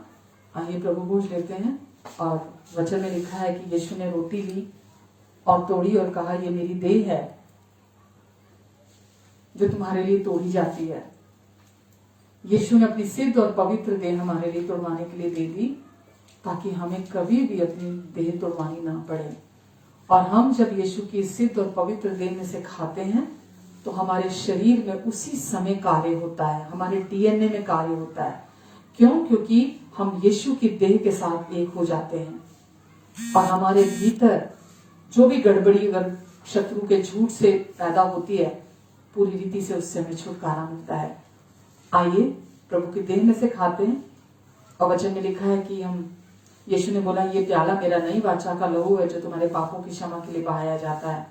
आइए प्रभु भोज लेते हैं। और वचन में लिखा है कि यीशु ने रोटी ली और तोड़ी और कहा, ये मेरी देह है जो तुम्हारे लिए तोड़ी जाती है। यीशु ने अपनी सिद्ध और पवित्र देह हमारे लिए तोड़वाने के लिए दे दी, ताकि हमें कभी भी अपनी देह तोड़वानी ना पड़े। और हम जब यीशु की सिद्ध और पवित्र देह में से खाते हैं, तो हमारे शरीर में उसी समय कार्य होता है, हमारे डीएनए में कार्य होता है। क्यों? क्योंकि हम यीशु की देह के साथ एक हो जाते हैं, और हमारे भीतर जो भी गड़बड़ी अगर शत्रु के झूठ से पैदा होती है, पूरी रीति से उससे हमें छुटकारा मिलता है। आइए प्रभु की देह में से खाते हैं। और वचन में लिखा है कि यीशु ने बोला, ये प्याला मेरा नई वाचा का लहू है, जो तुम्हारे पापों की क्षमा के लिए बहाया जाता है।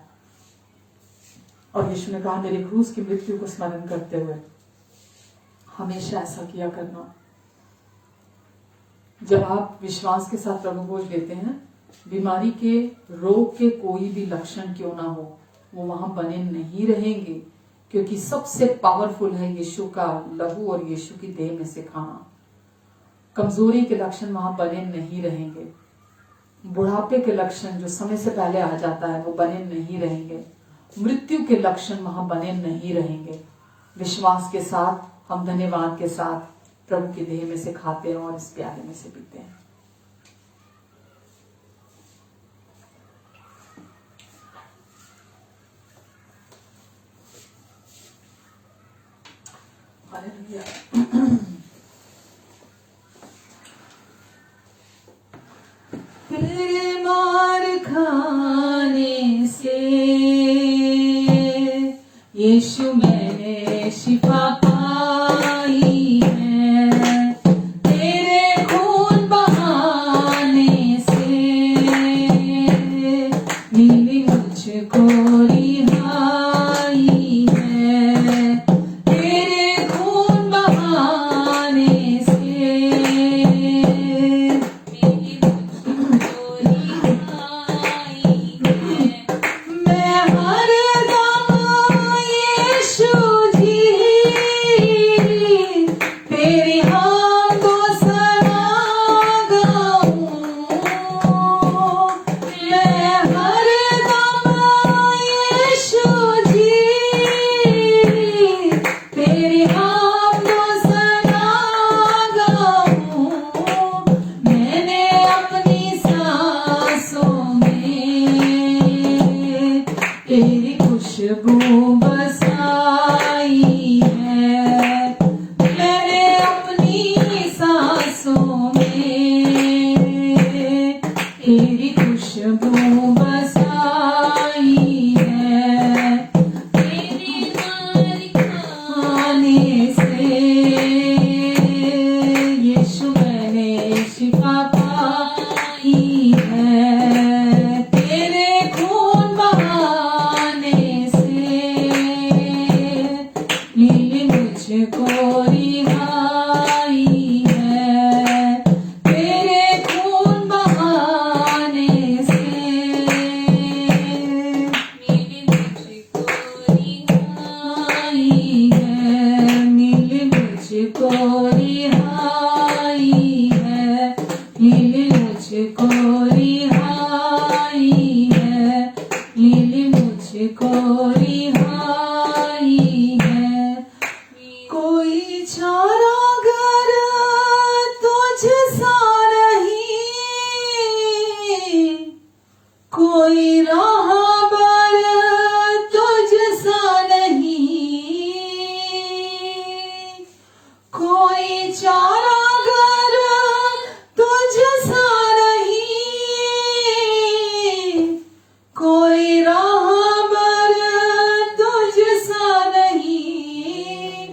और यीशु ने कहा, मेरे क्रूस की मृत्यु को स्मरण करते हुए हमेशा ऐसा किया करना। जब आप विश्वास के साथ प्रभु भोज लेते हैं, बीमारी के, रोग के कोई भी लक्षण क्यों ना हो, वो वहां बने नहीं रहेंगे, क्योंकि सबसे पावरफुल है यीशु का लहू और यीशु की देह में से खाना। कमजोरी के लक्षण वहां बने नहीं रहेंगे। बुढ़ापे के लक्षण जो समय से पहले आ जाता है वो बने नहीं रहेंगे, मृत्यु के लक्षण वहां बने नहीं रहेंगे। विश्वास के साथ हम धन्यवाद के साथ प्रभु की देह में से खाते हैं और इस प्याले में से पीते हैं। तेरे मार खाने से यीशु मैंने शिफा पाई है, तेरे खून बहाने से मिली मुझको रिहाई है, तेरे खून बहाने से मिली मुझको रिहाई है। मैं हर दम यीशु जी तेरी हमदो सना गाऊं, मैं हर दम यीशु जी तेरी हमदो सना गाऊं। मैंने अपनी सांसों में तेरी खुशबू बसाई है, मैंने अपनी सांसों में तेरी खुशबू बसाई है, तेरी मार खाने से यीशु मैंने शिफा पाई है, तेरे खून बहाने से मिली मुझको रिहाई है, तेरे खून बहाने से मिली मुझको रिहाई है, मिली मुझको रिहाई है, मिली मुझको रिहाई है, मिली मुझको रिहाई है। कोई चारागार तुझसा नहीं, कोई राहबर तुझसा नहीं, कोई चारागार तुझसा नहीं, कोई राहबर तुझसा नहीं।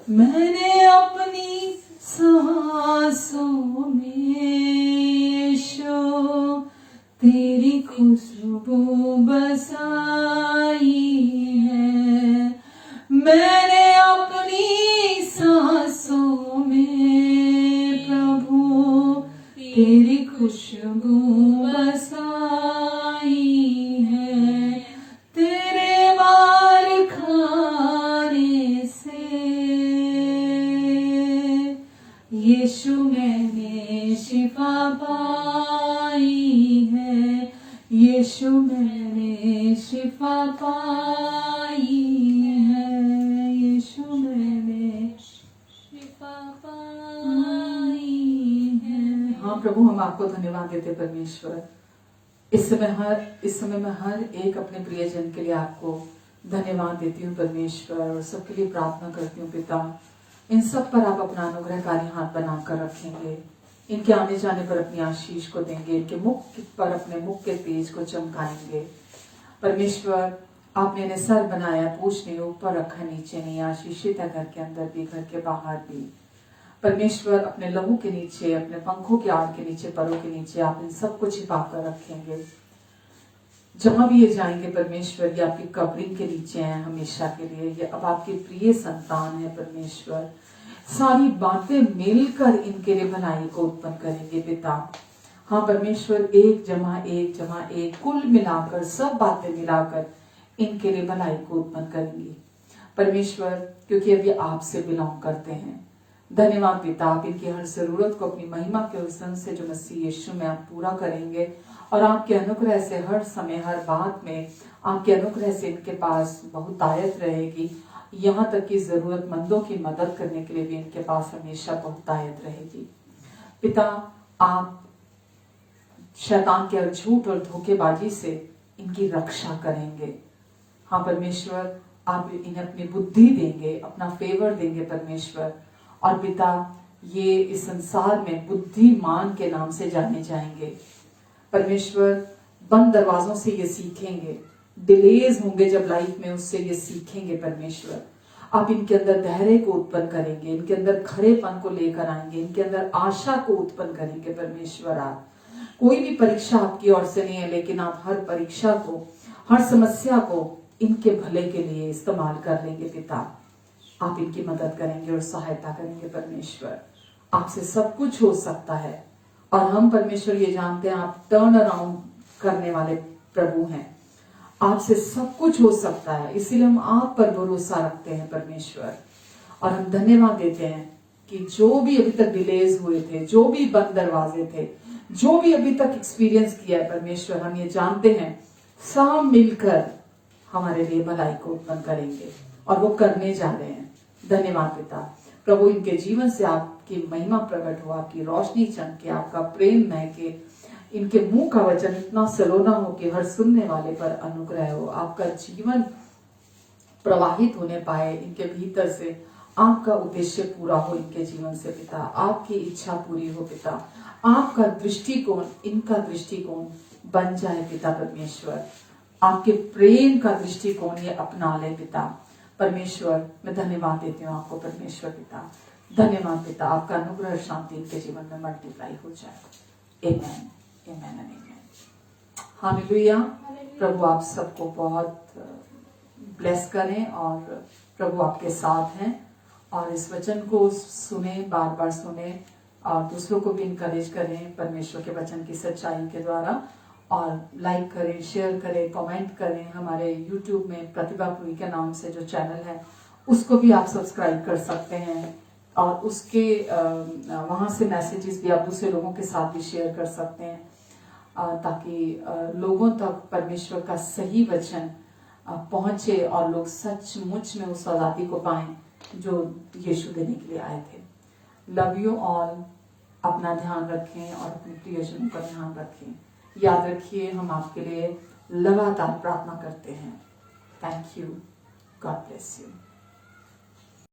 मैंने अपनी सांसों में यीशु तेरी खुशबू बसाई है, मैंने अपनी सांसों में प्रभु तेरी खुशबू बसाई है, तेरे मार खाने से यीशु मैंने शिफा पाई है, यीशु मैंने शिफा पाई है, यीशु मैंने शिफा पाई है। हाँ प्रभु, हम आपको धन्यवाद देते परमेश्वर। इस समय मैं हर एक अपने प्रियजन के लिए आपको धन्यवाद देती हूँ परमेश्वर, और सबके लिए प्रार्थना करती हूँ पिता, इन सब पर आप अपना अनुग्रहकारी हाथ बनाकर रखेंगे, इनके आने जाने पर अपनी आशीष को देंगे, इनके मुख पर अपने मुख के तेज को चमकाएंगे। परमेश्वर, आपने इन्हें सर बनाया, पूछ नहीं ऊपर रखा, नीचे नहीं, आशीषित है घर के अंदर भी, घर के बाहर भी। परमेश्वर, अपने लहू के नीचे, अपने पंखों के आड़ के नीचे, परों के नीचे आप इन सबको छिपा कर रखेंगे। जहां भी ये जाएंगे परमेश्वर, ये आपकी कवरिंग के नीचे हैं हमेशा के लिए। ये अब आपके प्रिय संतान है परमेश्वर। सारी बातें मिलकर इनके लिए भलाई को उत्पन्न करेंगे पिता। हाँ परमेश्वर, एक जमा एक कुल मिलाकर, सब बातें मिलाकर इनके लिए भलाई को उत्पन्न करेंगी परमेश्वर, क्योंकि अब ये आपसे बिलोंग करते हैं। धन्यवाद पिता, आप इनकी हर जरूरत को अपनी महिमा के वचन से जो मसीह यीशु में आप पूरा करेंगे और आपके अनुग्रह से हर समय हर बात में आपके अनुग्रह से इनके पास बहुतायत रहेगी, यहाँ तक कि जरूरतमंदों की मदद करने के लिए भी इनके पास हमेशा बहुतायत रहेगी। पिता, आप शैतान के झूठ और धोखेबाजी से इनकी रक्षा करेंगे। हाँ परमेश्वर, आप इन्हें अपनी बुद्धि देंगे, अपना फेवर देंगे परमेश्वर। और पिता, ये इस संसार में बुद्धिमान के नाम से जाने जाएंगे परमेश्वर। बंद दरवाजों से ये सीखेंगे, डिलेज होंगे जब लाइफ में, उससे ये सीखेंगे परमेश्वर। आप इनके अंदर धैर्य को उत्पन्न करेंगे, इनके अंदर खड़ेपन को लेकर आएंगे, इनके अंदर आशा को उत्पन्न करेंगे परमेश्वर। आप कोई भी परीक्षा आपकी ओर से नहीं है, लेकिन आप हर परीक्षा को, हर समस्या को इनके भले के लिए इस्तेमाल कर लेंगे पिता। आप इनकी मदद करेंगे और सहायता करेंगे परमेश्वर। आपसे सब कुछ हो सकता है और हम परमेश्वर ये जानते हैं आप टर्न अराउंड करने वाले प्रभु हैं। आपसे सब कुछ हो सकता है, इसीलिए हम आप पर भरोसा रखते हैं परमेश्वर। और हम धन्यवाद देते हैं कि जो भी अभी तक डिलेज हुए थे, जो भी बंद दरवाजे थे, जो भी अभी तक एक्सपीरियंस किया है परमेश्वर, हम ये जानते हैं सब मिलकर हमारे लिए भलाई को उत्पन्न करेंगे और वो करने जा रहे हैं। धन्यवाद पिता। प्रभु, इनके जीवन से आपकी महिमा प्रकट हो, आपकी रोशनी चमके, आपका प्रेम महके, इनके मुंह का वचन इतना सलोना हो कि हर सुनने वाले पर अनुग्रह हो, आपका जीवन प्रवाहित होने पाए इनके भीतर से, आपका उद्देश्य पूरा हो इनके जीवन से पिता, आपकी इच्छा पूरी हो पिता, आपका दृष्टिकोण इनका दृष्टिकोण बन जाए पिता परमेश्वर। आपके प्रेम का दृष्टिकोण ये अपना ले पिता परमेश्वर। मैं धन्यवाद देती हूँ आपको परमेश्वर पिता। धन्यवाद पिता, आपका अनुग्रह शांति इनके जीवन में मल्टीप्लाई हो जाए। आमेन, आमेन, आमेन। हालेलुया। प्रभु आप सबको बहुत ब्लेस करें और प्रभु आपके साथ हैं। और इस वचन को सुने, बार बार सुने और दूसरों को भी इनकरेज करें परमेश्वर के वचन की सच्चाई के द्वारा। और लाइक करें, शेयर करें, कमेंट करें। हमारे YouTube में प्रतिभा पुरी के नाम से जो चैनल है उसको भी आप सब्सक्राइब कर सकते हैं और उसके वहां से मैसेजेस भी आप दूसरे लोगों के साथ भी शेयर कर सकते हैं, ताकि लोगों तक परमेश्वर का सही वचन पहुंचे और लोग सचमुच में उस आजादी को पाएं जो यीशु देने के लिए आए थे। Love you all. अपना ध्यान रखें और अपने प्रियजनों का ध्यान रखें। याद रखिए, हम आपके लिए लगातार प्रार्थना करते हैं। Thank you. God bless you.